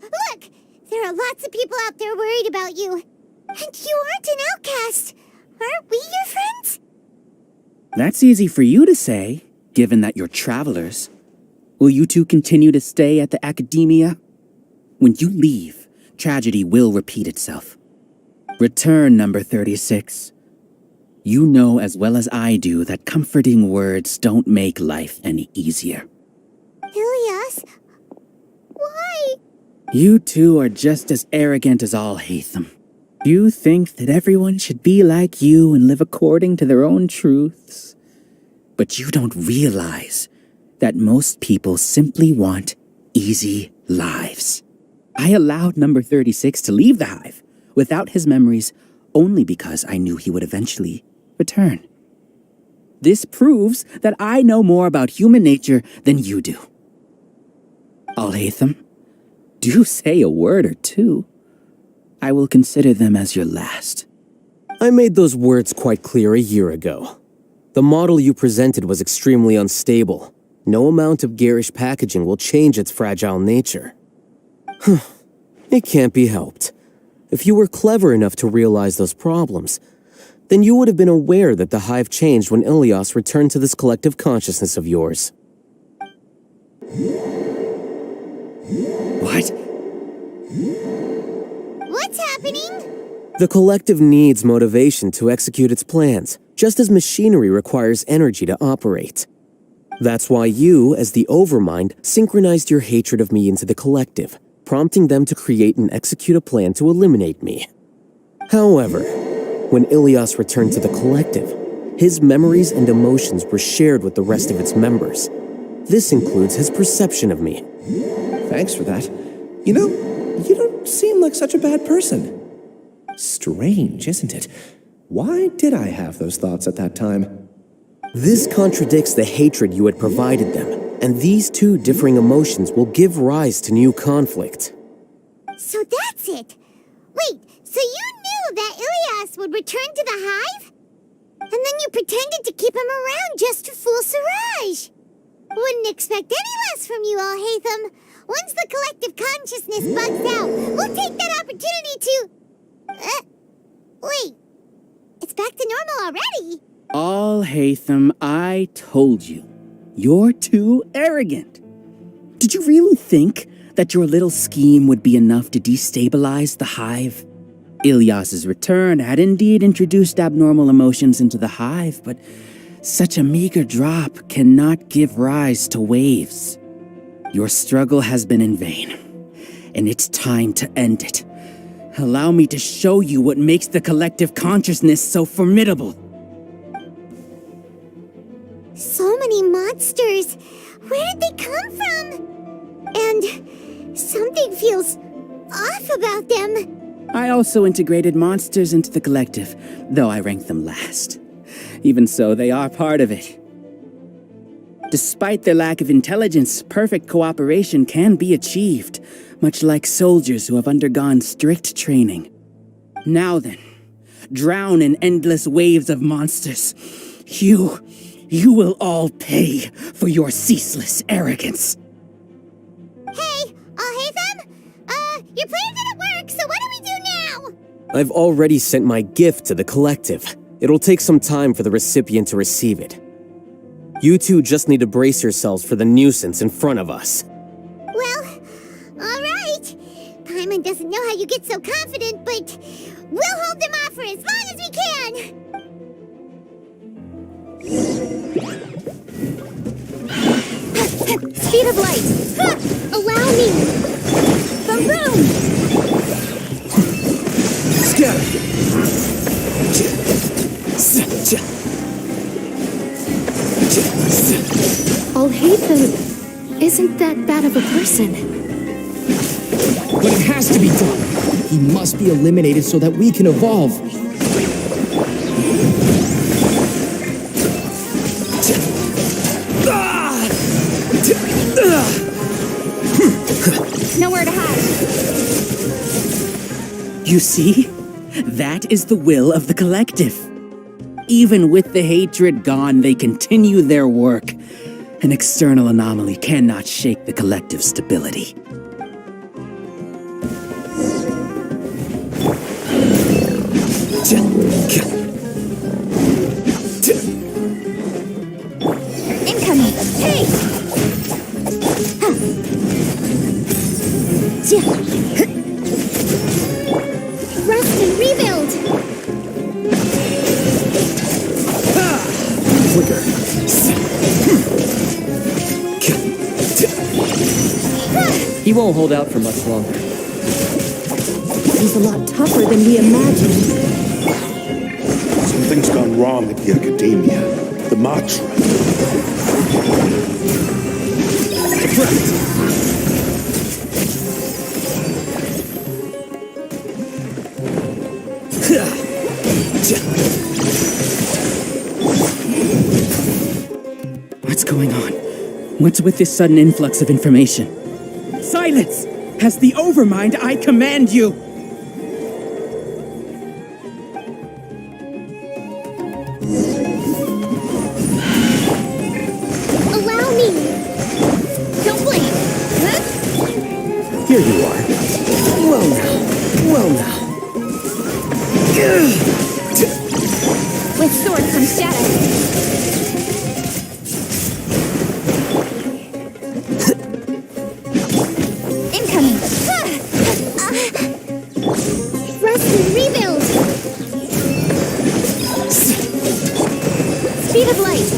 Look! There are lots of people out there worried about you. And you aren't an outcast. Aren't we your friends? That's easy for you to say, given that you're travelers. Will you two continue to stay at the academia? When you leave, tragedy will repeat itself. Return, number 36. You know as well as I do that comforting words don't make life any easier. Ilyas? Why? You two are just as arrogant as Alhaitham. You think that everyone should be like you and live according to their own truths. But you don't realize that most people simply want easy lives. I allowed number 36 to leave the hive without his memories only because I knew he would eventually return. This proves that I know more about human nature than you do. Alhaitham, do say a word or two. I will consider them as your last. I made those words quite clear a year ago. The model you presented was extremely unstable. No amount of garish packaging will change its fragile nature. It can't be helped. If you were clever enough to realize those problems, then you would have been aware that the hive changed when Ilyas returned to this collective consciousness of yours. What? What's happening? The collective needs motivation to execute its plans, just as machinery requires energy to operate. That's why you, as the Overmind, synchronized your hatred of me into the collective, prompting them to create and execute a plan to eliminate me. However, when Ilyas returned to the collective, his memories and emotions were shared with the rest of its members. This includes his perception of me. Thanks for that. You know, you don't seem like such a bad person. Strange, isn't it? Why did I have those thoughts at that time? This contradicts the hatred you had provided them, and these two differing emotions will give rise to new conflict. So that's it. Wait, so you knew that Ilyas would return to the hive? And then you pretended to keep him around just to fool Siraj. Wouldn't expect any less from you, Alhaitham. Once the collective consciousness bugs out, we'll take that opportunity to... wait. It's back to normal already. Alhaitham, I told you. You're too arrogant. Did you really think that your little scheme would be enough to destabilize the hive? Ilyas's return had indeed introduced abnormal emotions into the hive, but such a meager drop cannot give rise to waves. Your struggle has been in vain, and it's time to end it. Allow me to show you what makes the collective consciousness so formidable. So many monsters. Where did they come from? And something feels off about them. I also integrated monsters into the collective, though I ranked them last. Even so, they are part of it. Despite their lack of intelligence, perfect cooperation can be achieved, much like soldiers who have undergone strict training. Now then, drown in endless waves of monsters. You will all pay for your ceaseless arrogance. Hey, Alhaitham? Your plan didn't work, so what do we do now? I've already sent my gift to the collective. It'll take some time for the recipient to receive it. You two just need to brace yourselves for the nuisance in front of us. Well, all right. Paimon doesn't know how you get so confident, but we'll hold them off for as long as we can. Speed of light! Allow me! Boom boom! Scatter! Alhaitham isn't that bad of a person. But it has to be done. He must be eliminated so that we can evolve. Nowhere to hide. You see? That is the will of the collective. Even with the hatred gone, they continue their work. An external anomaly cannot shake the collective's stability. Incoming! Hey! Rest and rebuild! Flicker. He won't hold out for much longer. He's a lot tougher than we imagined. Something's gone wrong at the academia. The mantra. What's going on? What's with this sudden influx of information? Silence! As the Overmind, I command you! Allow me! Don't blink! Huh? Here you are. Well now. Well now. With sword comes shadow. Incoming! Rest and rebuild! Speed of light!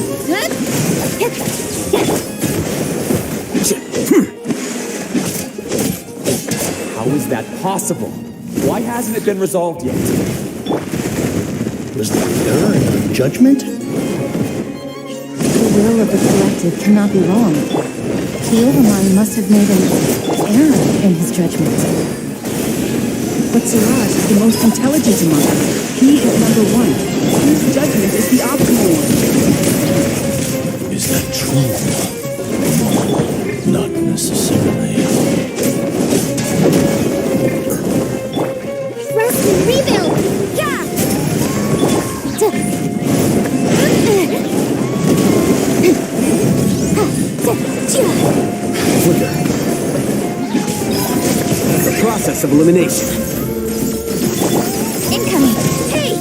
How is that possible? Why hasn't it been resolved yet? Was there error in your judgment? The will of the collective cannot be wrong. The Overmind must have made an error in his judgment. But Siraj is the most intelligent among us. He is number one. His judgment is the optimal one. Is that true? Not necessarily. Rest and rebuild! Yeah! Flicker. The process of elimination. Incoming! Hey!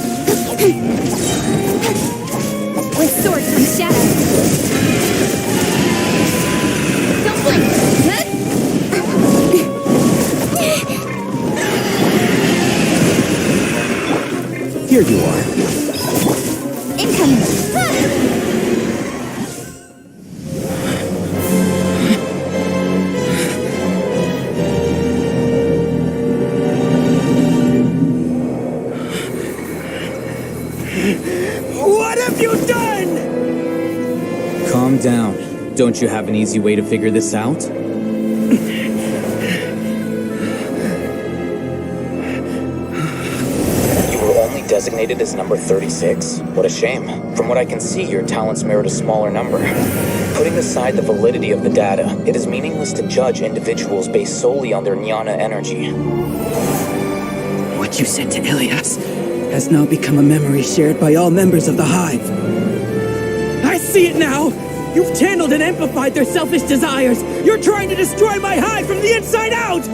With sword comes shadow. Don't blink! Here you are. Incoming! What have you done? Calm down. Don't you have an easy way to figure this out? You were only designated as number 36? What a shame. From what I can see, your talents merit a smaller number. Putting aside the validity of the data, it is meaningless to judge individuals based solely on their jnana energy. What you said to Ilyas has now become a memory shared by all members of the Hive. I see it now! You've channeled and amplified their selfish desires! You're trying to destroy my Hive from the inside out!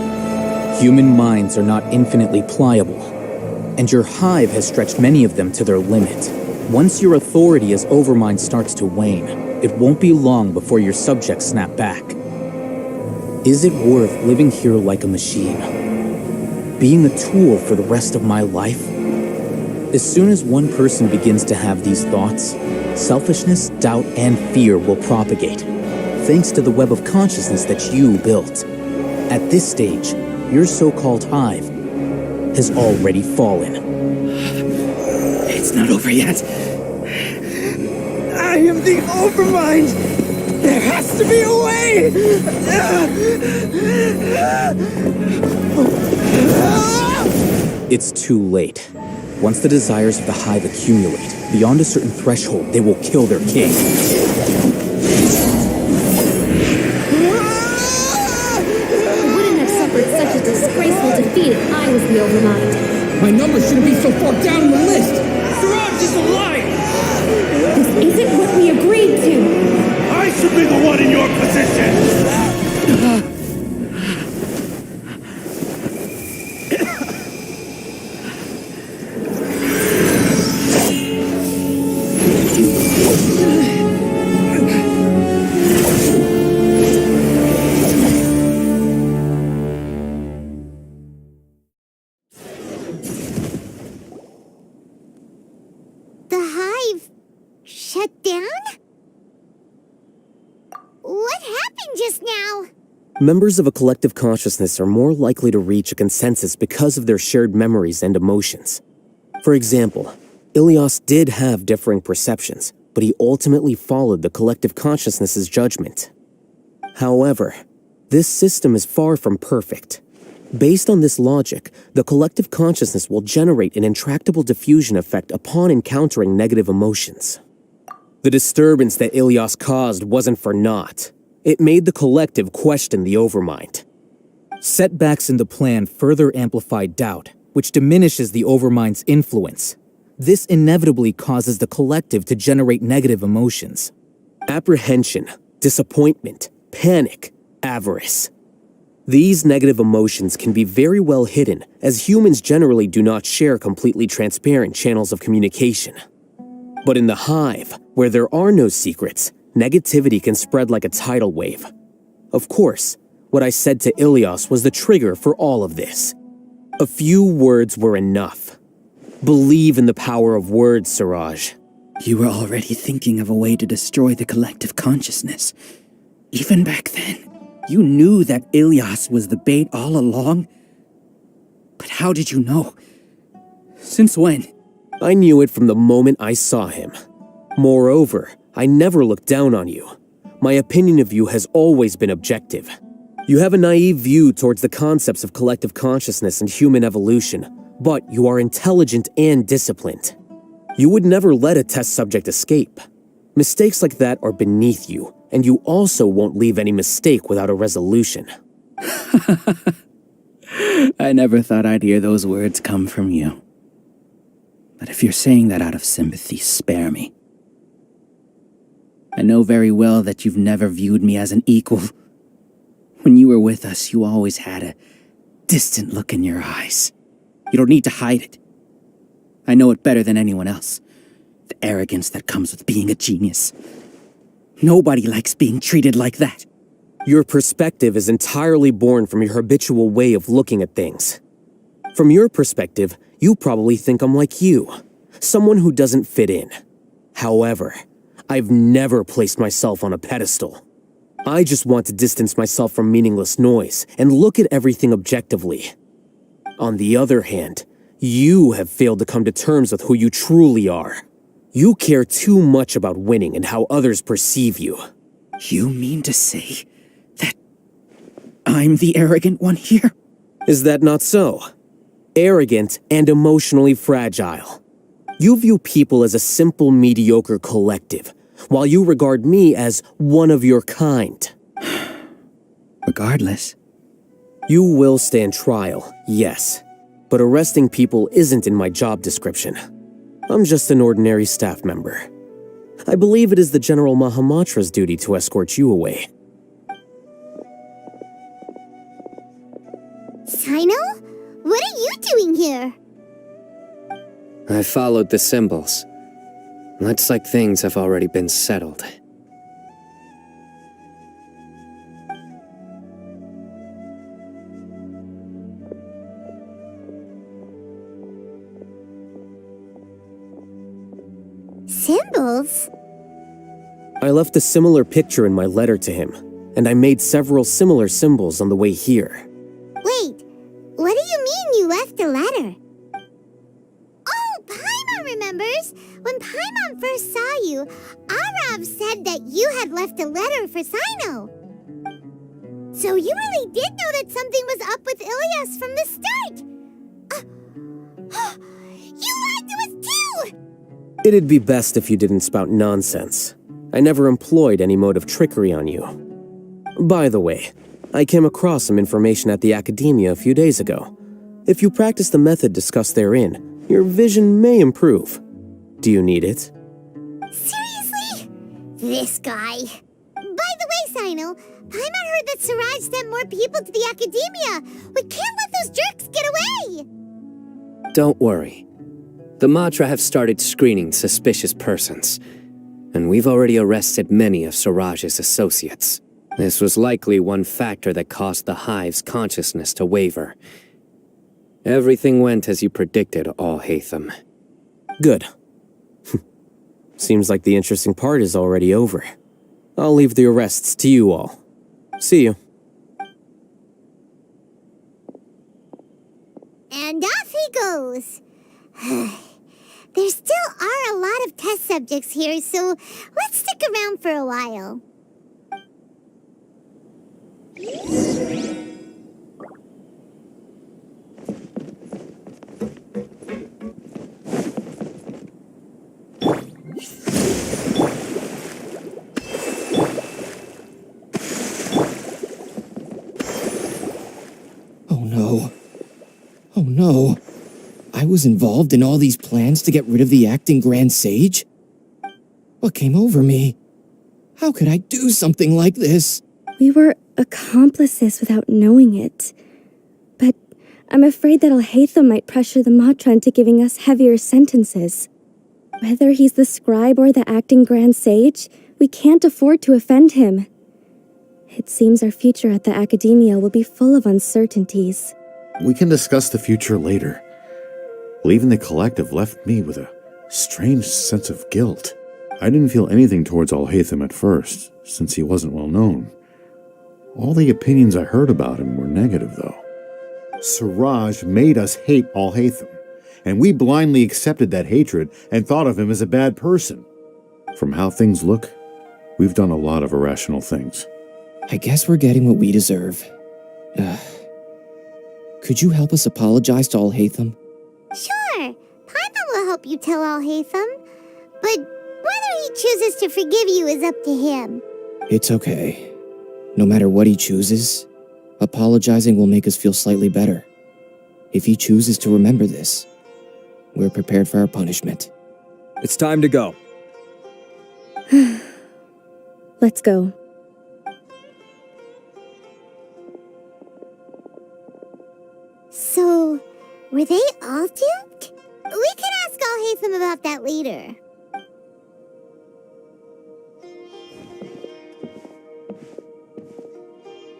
Human minds are not infinitely pliable. and your hive has stretched many of them to their limit. Once your authority as Overmind starts to wane, it won't be long before your subjects snap back. Is it worth living here like a machine? Being a tool for the rest of my life? As soon as one person begins to have these thoughts, selfishness, doubt, and fear will propagate, thanks to the web of consciousness that you built. At this stage, your so-called hive has already fallen. It's not over yet. I am the Overmind! There has to be a way! It's too late. Once the desires of the hive accumulate, beyond a certain threshold, they will kill their king. I wouldn't have suffered such a disgraceful defeat if I was the Overmind. My number shouldn't be so far down the list! Siraj is alive! This isn't what we agreed to! I should be the one in your position! The hive shut down? What happened just now? Members of a collective consciousness are more likely to reach a consensus because of their shared memories and emotions. For example, Ilyas did have differing perceptions, but he ultimately followed the collective consciousness's judgment. However, this system is far from perfect. Based on this logic, the collective consciousness will generate an intractable diffusion effect upon encountering negative emotions. The disturbance that Ilyas caused wasn't for naught. It made the collective question the Overmind. Setbacks in the plan further amplify doubt, which diminishes the Overmind's influence. This inevitably causes the collective to generate negative emotions. Apprehension, disappointment, panic, avarice. These negative emotions can be very well hidden, as humans generally do not share completely transparent channels of communication. But in the hive, where there are no secrets, negativity can spread like a tidal wave. Of course, what I said to Ilyas was the trigger for all of this. A few words were enough. Believe in the power of words, Siraj. You were already thinking of a way to destroy the collective consciousness. Even back then, you knew that Ilyas was the bait all along. But how did you know? Since when? I knew it from the moment I saw him. Moreover, I never looked down on you. My opinion of you has always been objective. You have a naive view towards the concepts of collective consciousness and human evolution, but you are intelligent and disciplined. You would never let a test subject escape. Mistakes like that are beneath you, and you also won't leave any mistake without a resolution. I never thought I'd hear those words come from you. But if you're saying that out of sympathy, spare me. I know very well that you've never viewed me as an equal. When you were with us, you always had a distant look in your eyes. You don't need to hide it. I know it better than anyone else. The arrogance that comes with being a genius. Nobody likes being treated like that. Your perspective is entirely born from your habitual way of looking at things. From your perspective, you probably think I'm like you, someone who doesn't fit in. However, I've never placed myself on a pedestal. I just want to distance myself from meaningless noise and look at everything objectively. On the other hand, you have failed to come to terms with who you truly are. You care too much about winning and how others perceive you. You mean to say that I'm the arrogant one here? Is that not so? Arrogant and emotionally fragile. You view people as a simple, mediocre collective, while you regard me as one of your kind. Regardless. You will stand trial, yes, but arresting people isn't in my job description. I'm just an ordinary staff member. I believe it is the General Mahamatra's duty to escort you away. Sino? What are you doing here? I followed the symbols. Looks like things have already been settled. Symbols? I left a similar picture in my letter to him, and I made several similar symbols on the way here. Wait, what do you mean you left a letter? Oh, Paimon remembers! When Paimon first saw you, Arav said that you had left a letter for Sino. So you really did know that something was up with Ilyas from the start! You lied to us too! It'd be best if you didn't spout nonsense. I never employed any mode of trickery on you. By the way, I came across some information at the Academia a few days ago. If you practice the method discussed therein, your vision may improve. Do you need it? Seriously? This guy. By the way, Sino, Paimon heard that Siraj sent more people to the Academia. We can't let those jerks get away! Don't worry. The Matra have started screening suspicious persons, and we've already arrested many of Siraj's associates. This was likely one factor that caused the Hive's consciousness to waver. Everything went as you predicted, Alhaitham. Good. Seems like the interesting part is already over. I'll leave the arrests to you all. See you. And off he goes. There still are a lot of test subjects here, so let's stick around for a while. Oh no. Oh no. I was involved in all these plans to get rid of the acting Grand Sage? What came over me? How could I do something like this? We were accomplices without knowing it. But I'm afraid that Alhaitham might pressure the Matra into giving us heavier sentences. Whether he's the scribe or the acting Grand Sage, we can't afford to offend him. It seems our future at the Academia will be full of uncertainties. We can discuss the future later. Leaving the collective left me with a strange sense of guilt. I didn't feel anything towards Alhaitham at first, since he wasn't well known. All the opinions I heard about him were negative, though. Siraj made us hate Alhaitham, and we blindly accepted that hatred and thought of him as a bad person. From how things look, we've done a lot of irrational things. I guess we're getting what we deserve. Could you help us apologize to Alhaitham? Sure, Paimon will help you tell Alhaitham, but whether he chooses to forgive you is up to him. It's okay. No matter what he chooses, apologizing will make us feel slightly better. If he chooses to remember this, we're prepared for our punishment. It's time to go. Let's go. So, were they all duped? We can ask Alhaitham about that later.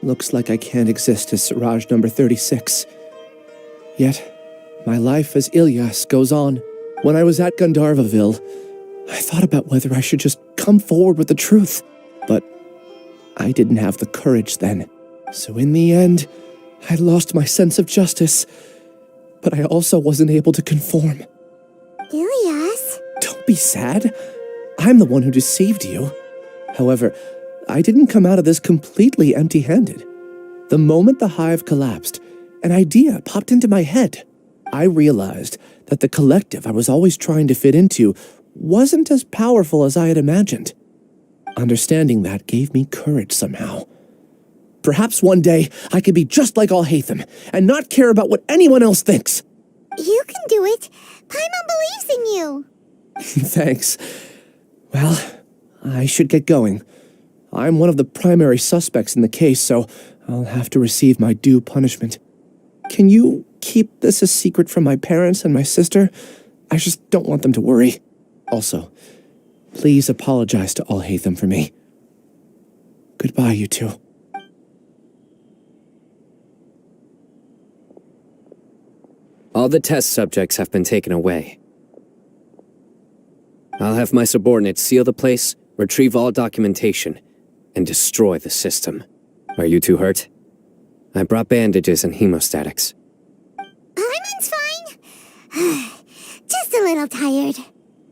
Looks like I can't exist as Siraj number 36. Yet, my life as Ilyas goes on. When I was at Gandharvaville, I thought about whether I should just come forward with the truth. But I didn't have the courage then. So in the end, I lost my sense of justice. But I also wasn't able to conform. Ilyas? Don't be sad. I'm the one who deceived you. However, I didn't come out of this completely empty-handed. The moment the hive collapsed, an idea popped into my head. I realized that the collective I was always trying to fit into wasn't as powerful as I had imagined. Understanding that gave me courage somehow. Perhaps one day I could be just like Alhaitham and not care about what anyone else thinks. You can do it. Paimon believes in you. Thanks. Well, I should get going. I'm one of the primary suspects in the case, so I'll have to receive my due punishment. Can you keep this a secret from my parents and my sister? I just don't want them to worry. Also, please apologize to Alhaitham for me. Goodbye, you two. All the test subjects have been taken away. I'll have my subordinates seal the place, retrieve all documentation, and destroy the system. Are you two hurt? I brought bandages and hemostatics. Paimon's fine. Just a little tired.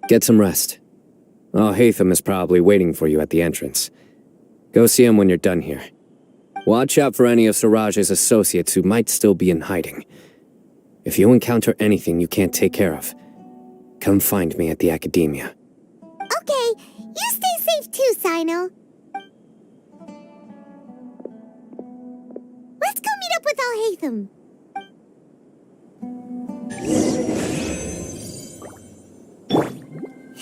Get some rest. Alhaitham is probably waiting for you at the entrance. Go see him when you're done here. Watch out for any of Suraj's associates who might still be in hiding. If you encounter anything you can't take care of, come find me at the academia. Okay, you stay safe too, Sino. Let's go meet up with Alhaitham.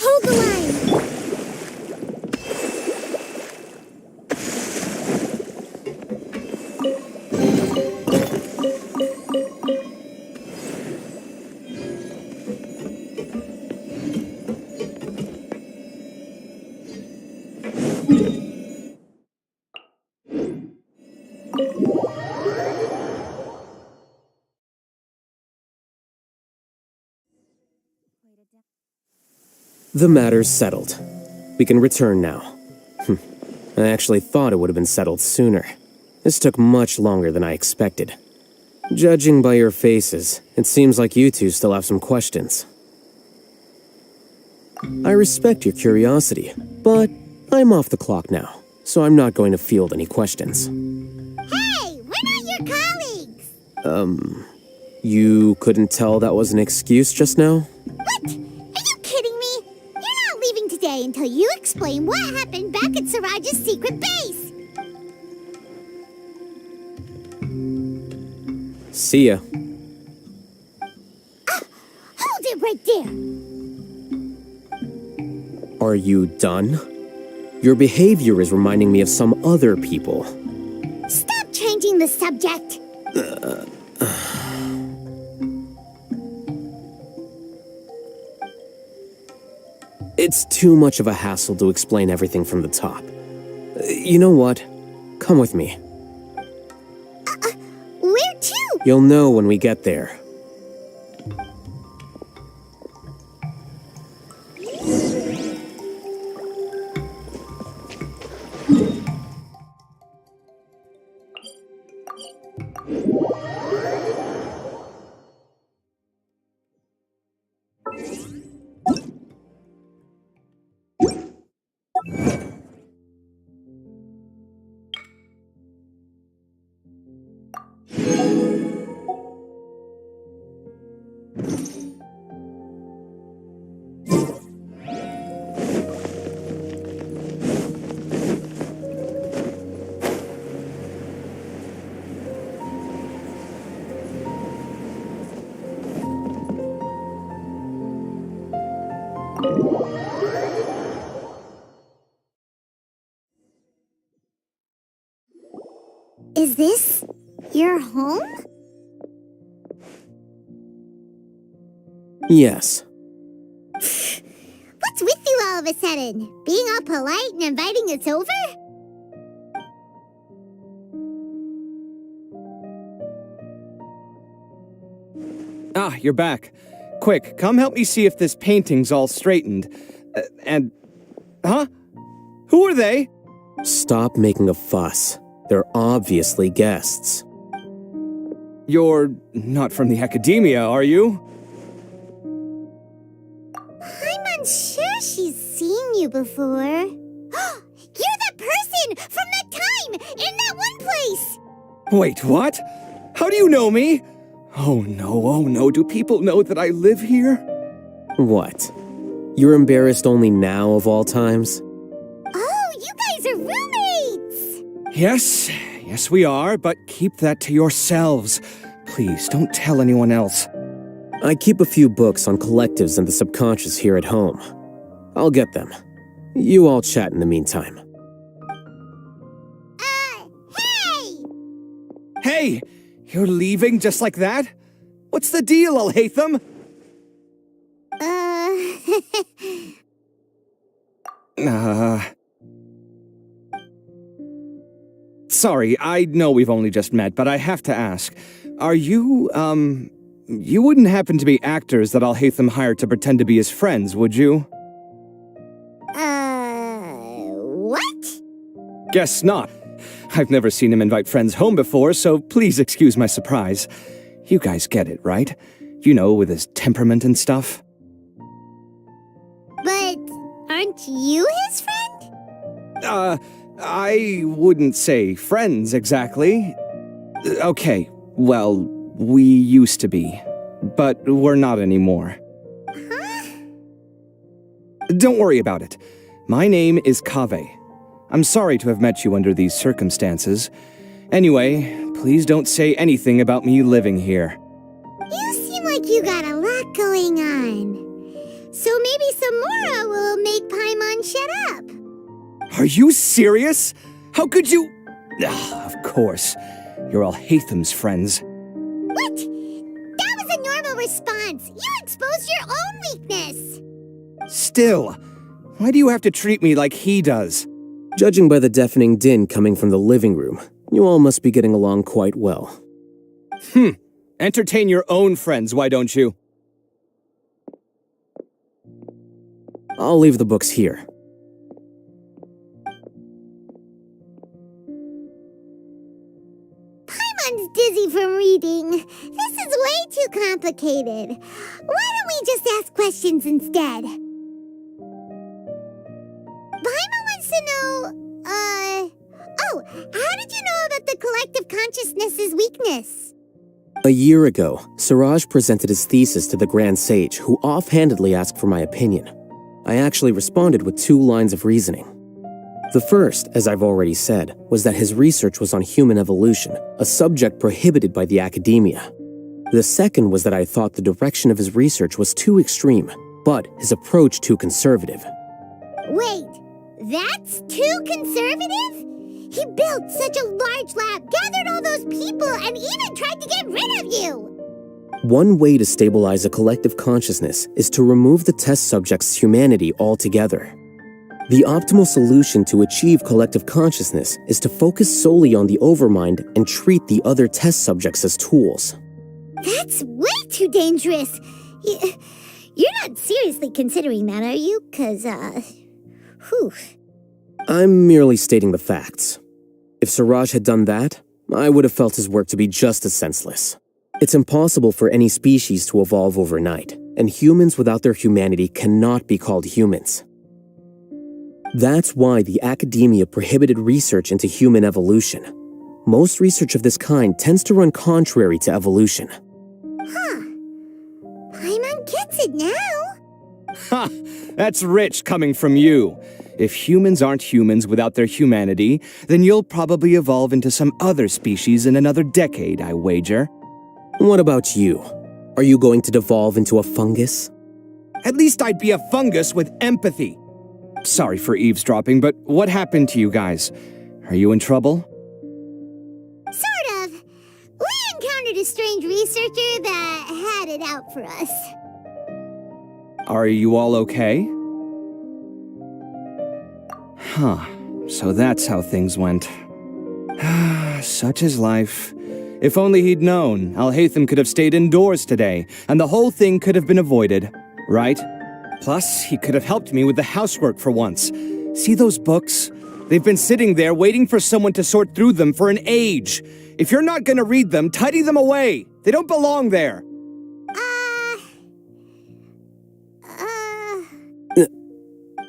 Hold the line. The matter's settled. We can return now. I actually thought it would have been settled sooner. This took much longer than I expected. Judging by your faces, it seems like you two still have some questions. I respect your curiosity, but I'm off the clock now, so I'm not going to field any questions. Hey, we're not your colleagues! You couldn't tell that was an excuse just now? What? Are you kidding me? You're not leaving today until you explain what happened back at Suraj's secret base! See ya. Hold it right there! Are you done? Your behavior is reminding me of some other people. Stop changing the subject! It's too much of a hassle to explain everything from the top. You know what? Come with me. Where to? You'll know when we get there. Is this your home? Yes. What's with you all of a sudden? Being all polite and inviting us over? Ah, you're back. Quick, come help me see if this painting's all straightened. Huh? Who are they? Stop making a fuss. They're obviously guests. You're not from the academia, are you? I'm unsure she's seen you before. You're that person from that time in that one place! Wait, what? How do you know me? Oh no, do people know that I live here? What? You're embarrassed only now of all times? Oh, you guys are roommates! Yes we are, but keep that to yourselves. Please, don't tell anyone else. I keep a few books on collectives and the subconscious here at home. I'll get them. You all chat in the meantime. Hey! Hey! You're leaving just like that? What's the deal, Alhaitham? Sorry, I know we've only just met, but I have to ask. Are you, you wouldn't happen to be actors that Alhaitham hired to pretend to be his friends, would you? What? Guess not. I've never seen him invite friends home before, so please excuse my surprise. You guys get it, right? You know, with his temperament and stuff. But aren't you his friend? I wouldn't say friends exactly. Okay, well, we used to be, but we're not anymore. Huh? Don't worry about it. My name is Kaveh. I'm sorry to have met you under these circumstances. Anyway, please don't say anything about me living here. You seem like you got a lot going on. So maybe Samora will make Paimon shut up. Are you serious? How could you? Of course. You're Alhaitham's friends. What? That was a normal response. You exposed your own weakness. Still, why do you have to treat me like he does? Judging by the deafening din coming from the living room, you all must be getting along quite well. Entertain your own friends, why don't you? I'll leave the books here. Paimon's dizzy from reading. This is way too complicated. Why don't we just ask questions instead? Paimon wants to know, how did you know about the collective consciousness's weakness? A year ago, Siraj presented his thesis to the Grand Sage, who offhandedly asked for my opinion. I actually responded with 2 lines of reasoning. The first, as I've already said, was that his research was on human evolution, a subject prohibited by the academia. The second was that I thought the direction of his research was too extreme, but his approach too conservative. Wait, that's too conservative? He built such a large lab, gathered all those people, and even tried to get rid of you! One way to stabilize a collective consciousness is to remove the test subject's humanity altogether. The optimal solution to achieve collective consciousness is to focus solely on the overmind and treat the other test subjects as tools. That's way too dangerous! You're not seriously considering that, are you? 'Cause, whew. I'm merely stating the facts. If Siraj had done that, I would have felt his work to be just as senseless. It's impossible for any species to evolve overnight, and humans without their humanity cannot be called humans. That's why the academia prohibited research into human evolution. Most research of this kind tends to run contrary to evolution. Huh. Paimon gets it now. Ha! That's rich coming from you. If humans aren't humans without their humanity, then you'll probably evolve into some other species in another decade, I wager. What about you? Are you going to devolve into a fungus? At least I'd be a fungus with empathy. Sorry for eavesdropping, but what happened to you guys? Are you in trouble? Sort of. We encountered a strange researcher that had it out for us. Are you all okay? Huh. So that's how things went. Such is life. If only he'd known, Alhaitham could have stayed indoors today, and the whole thing could have been avoided, right? Plus, he could have helped me with the housework for once. See those books? They've been sitting there waiting for someone to sort through them for an age. If you're not gonna read them, tidy them away. They don't belong there.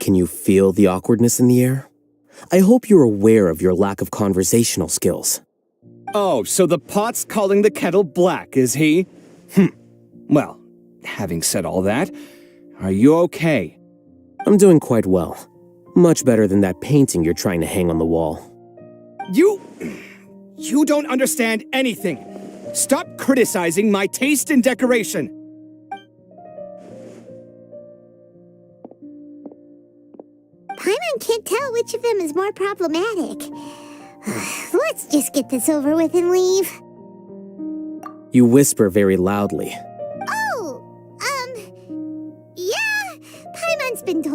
Can you feel the awkwardness in the air? I hope you're aware of your lack of conversational skills. Oh, so the pot's calling the kettle black, is he? Well, having said all that, are you okay? I'm doing quite well. Much better than that painting you're trying to hang on the wall. You don't understand anything. Stop criticizing my taste in decoration. Paimon can't tell which of them is more problematic. Let's just get this over with and leave. You whisper very loudly. Oh,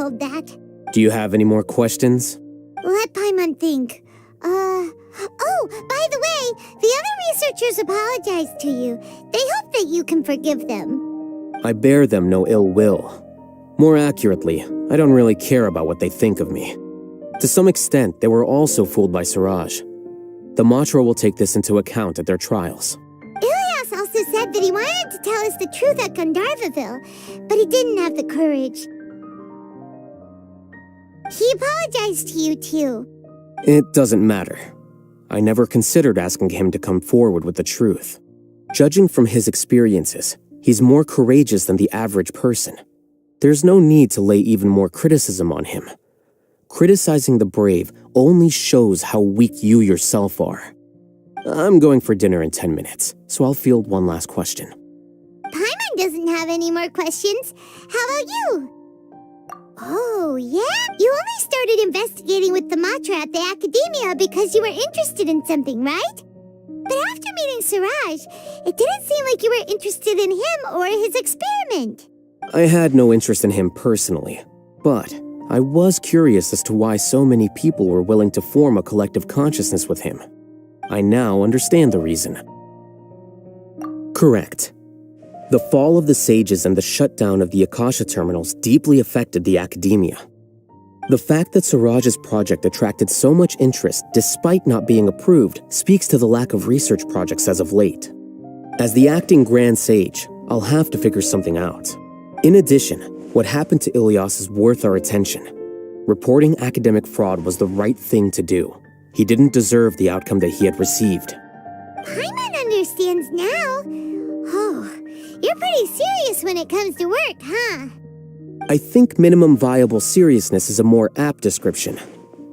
hold that. Do you have any more questions? Let Paimon think. Oh, by the way, the other researchers apologized to you. They hope that you can forgive them. I bear them no ill will. More accurately, I don't really care about what they think of me. To some extent, they were also fooled by Siraj. The Matra will take this into account at their trials. Ilias also said that he wanted to tell us the truth at Gandharvaville, but he didn't have the courage. He apologized to you, too. It doesn't matter. I never considered asking him to come forward with the truth. Judging from his experiences, he's more courageous than the average person. There's no need to lay even more criticism on him. Criticizing the brave only shows how weak you yourself are. I'm going for dinner in 10 minutes, so I'll field one last question. Paimon doesn't have any more questions. How about you? Oh, yeah? You only started investigating with the Matra at the Academia because you were interested in something, right? But after meeting Siraj, it didn't seem like you were interested in him or his experiment. I had no interest in him personally, but I was curious as to why so many people were willing to form a collective consciousness with him. I now understand the reason. Correct. The fall of the sages and the shutdown of the Akasha terminals deeply affected the Academia. The fact that Siraj's project attracted so much interest despite not being approved speaks to the lack of research projects as of late. As the acting Grand Sage, I'll have to figure something out. In addition, what happened to Ilias is worth our attention. Reporting academic fraud was the right thing to do. He didn't deserve the outcome that he had received. Paimon understands now. Oh, you're pretty serious when it comes to work, huh? I think minimum viable seriousness is a more apt description.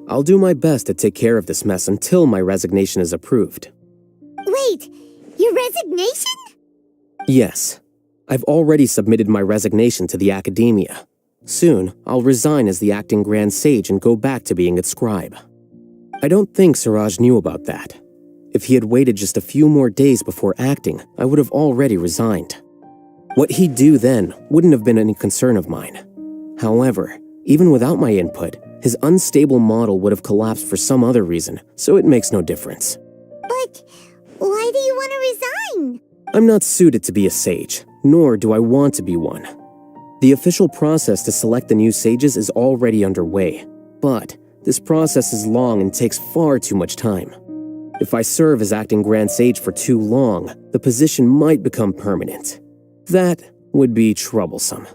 I'll do my best to take care of this mess until my resignation is approved. Wait, your resignation? Yes. I've already submitted my resignation to the Academia. Soon, I'll resign as the acting Grand Sage and go back to being its scribe. I don't think Siraj knew about that. If he had waited just a few more days before acting, I would have already resigned. What he'd do then wouldn't have been any concern of mine. However, even without my input, his unstable model would have collapsed for some other reason, so it makes no difference. But why do you want to resign? I'm not suited to be a sage, nor do I want to be one. The official process to select the new sages is already underway, but this process is long and takes far too much time. If I serve as acting Grand Sage for too long, the position might become permanent. That would be troublesome.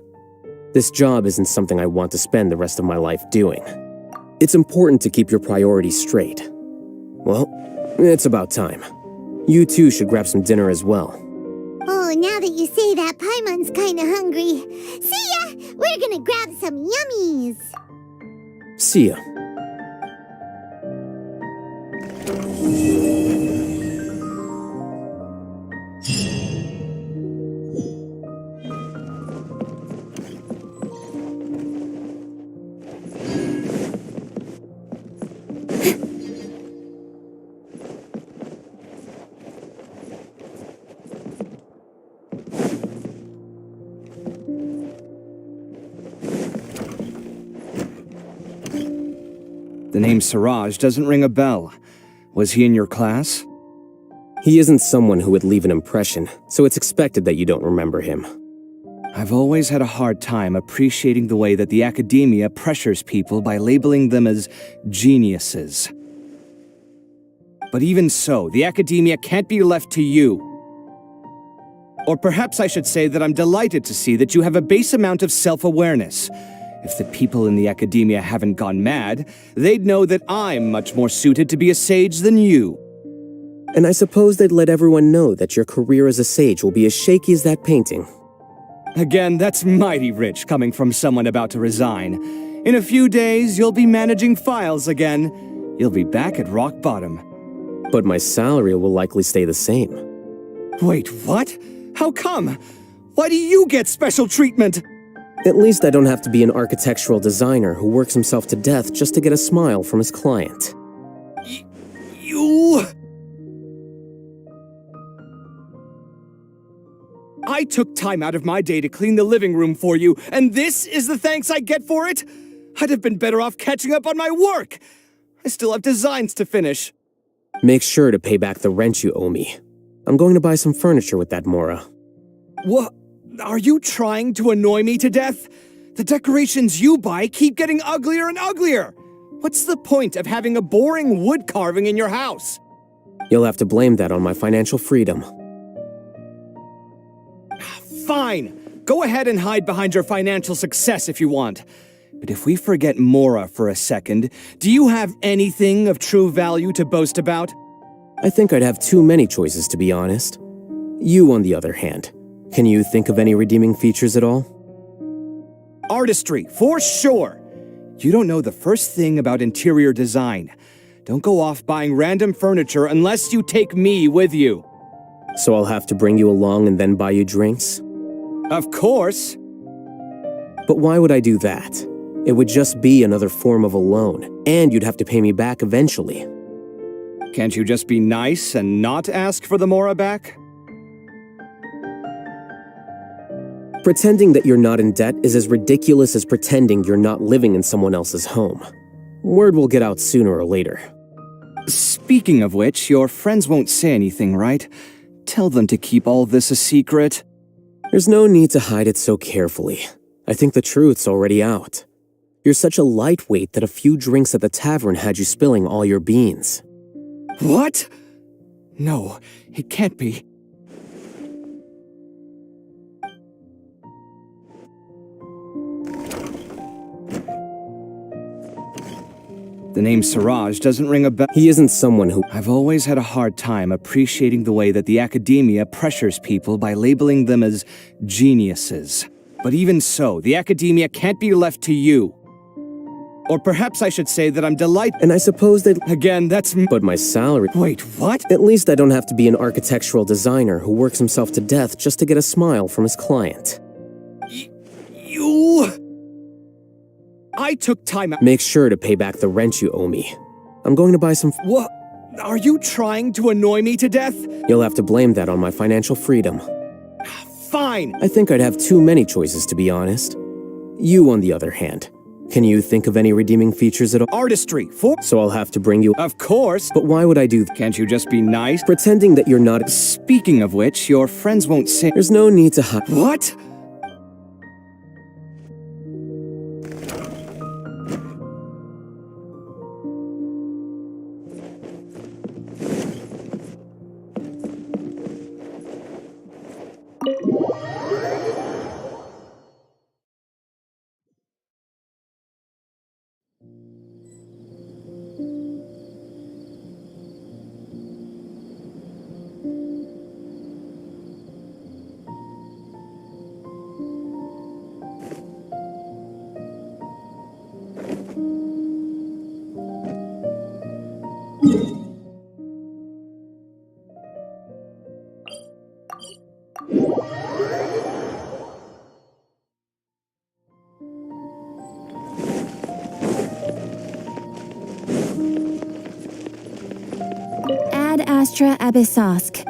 This job isn't something I want to spend the rest of my life doing. It's important to keep your priorities straight. Well, it's about time. You too should grab some dinner as well. Oh, now that you say that, Paimon's kinda hungry. See ya! We're gonna grab some yummies! See ya. The name Siraj doesn't ring a bell. Was he in your class? He isn't someone who would leave an impression, so it's expected that you don't remember him. I've always had a hard time appreciating the way that the Academia pressures people by labeling them as geniuses. But even so, the Academia can't be left to you. Or perhaps I should say that I'm delighted to see that you have a base amount of self-awareness. If the people in the Academia haven't gone mad, they'd know that I'm much more suited to be a sage than you. And I suppose they'd let everyone know that your career as a sage will be as shaky as that painting. Again, that's mighty rich coming from someone about to resign. In a few days, you'll be managing files again. You'll be back at rock bottom. But my salary will likely stay the same. Wait, what? How come? Why do you get special treatment? At least I don't have to be an architectural designer who works himself to death just to get a smile from his client. You... I took time out of my day to clean the living room for you, and this is the thanks I get for it? I'd have been better off catching up on my work! I still have designs to finish. Make sure to pay back the rent you owe me. I'm going to buy some furniture with that Mora. What? Are you trying to annoy me to death? The decorations you buy keep getting uglier and uglier! What's the point of having a boring wood carving in your house? You'll have to blame that on my financial freedom. Fine! Go ahead and hide behind your financial success if you want. But if we forget Mora for a second, do you have anything of true value to boast about? I think I'd have too many choices, to be honest. You, on the other hand, can you think of any redeeming features at all? Artistry, for sure! You don't know the first thing about interior design. Don't go off buying random furniture unless you take me with you. So I'll have to bring you along and then buy you drinks? Of course! But why would I do that? It would just be another form of a loan, and you'd have to pay me back eventually. Can't you just be nice and not ask for the Mora back? Pretending that you're not in debt is as ridiculous as pretending you're not living in someone else's home. Word will get out sooner or later. Speaking of which, your friends won't say anything, right? Tell them to keep all this a secret. There's no need to hide it so carefully. I think the truth's already out. You're such a lightweight that a few drinks at the tavern had you spilling all your beans. What? No, it can't be. The name Siraj doesn't ring a bell. He isn't someone who... I've always had a hard time appreciating the way that the academia pressures people by labeling them as geniuses. But even so, the academia can't be left to you. Or perhaps I should say that I'm delighted. And I suppose that... Again, that's... But my salary... Wait, what? At least I don't have to be an architectural designer who works himself to death just to get a smile from his client. You... I took time out. Make sure to pay back the rent you owe me. I'm going to buy some... What? Are you trying to annoy me to death? You'll have to blame that on my financial freedom. Fine! I think I'd have too many choices, to be honest. You, on the other hand, can you think of any redeeming features at all? Artistry, for... So I'll have to bring you... Of course! But why would I do that? Can't you just be nice? Pretending that you're not... Speaking of which, your friends won't say... There's no need to hide... What? Ad Astra Abyssosque.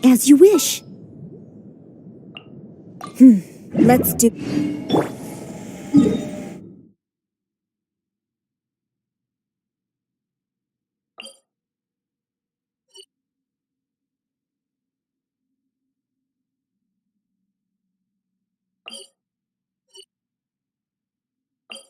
As you wish. Let's do...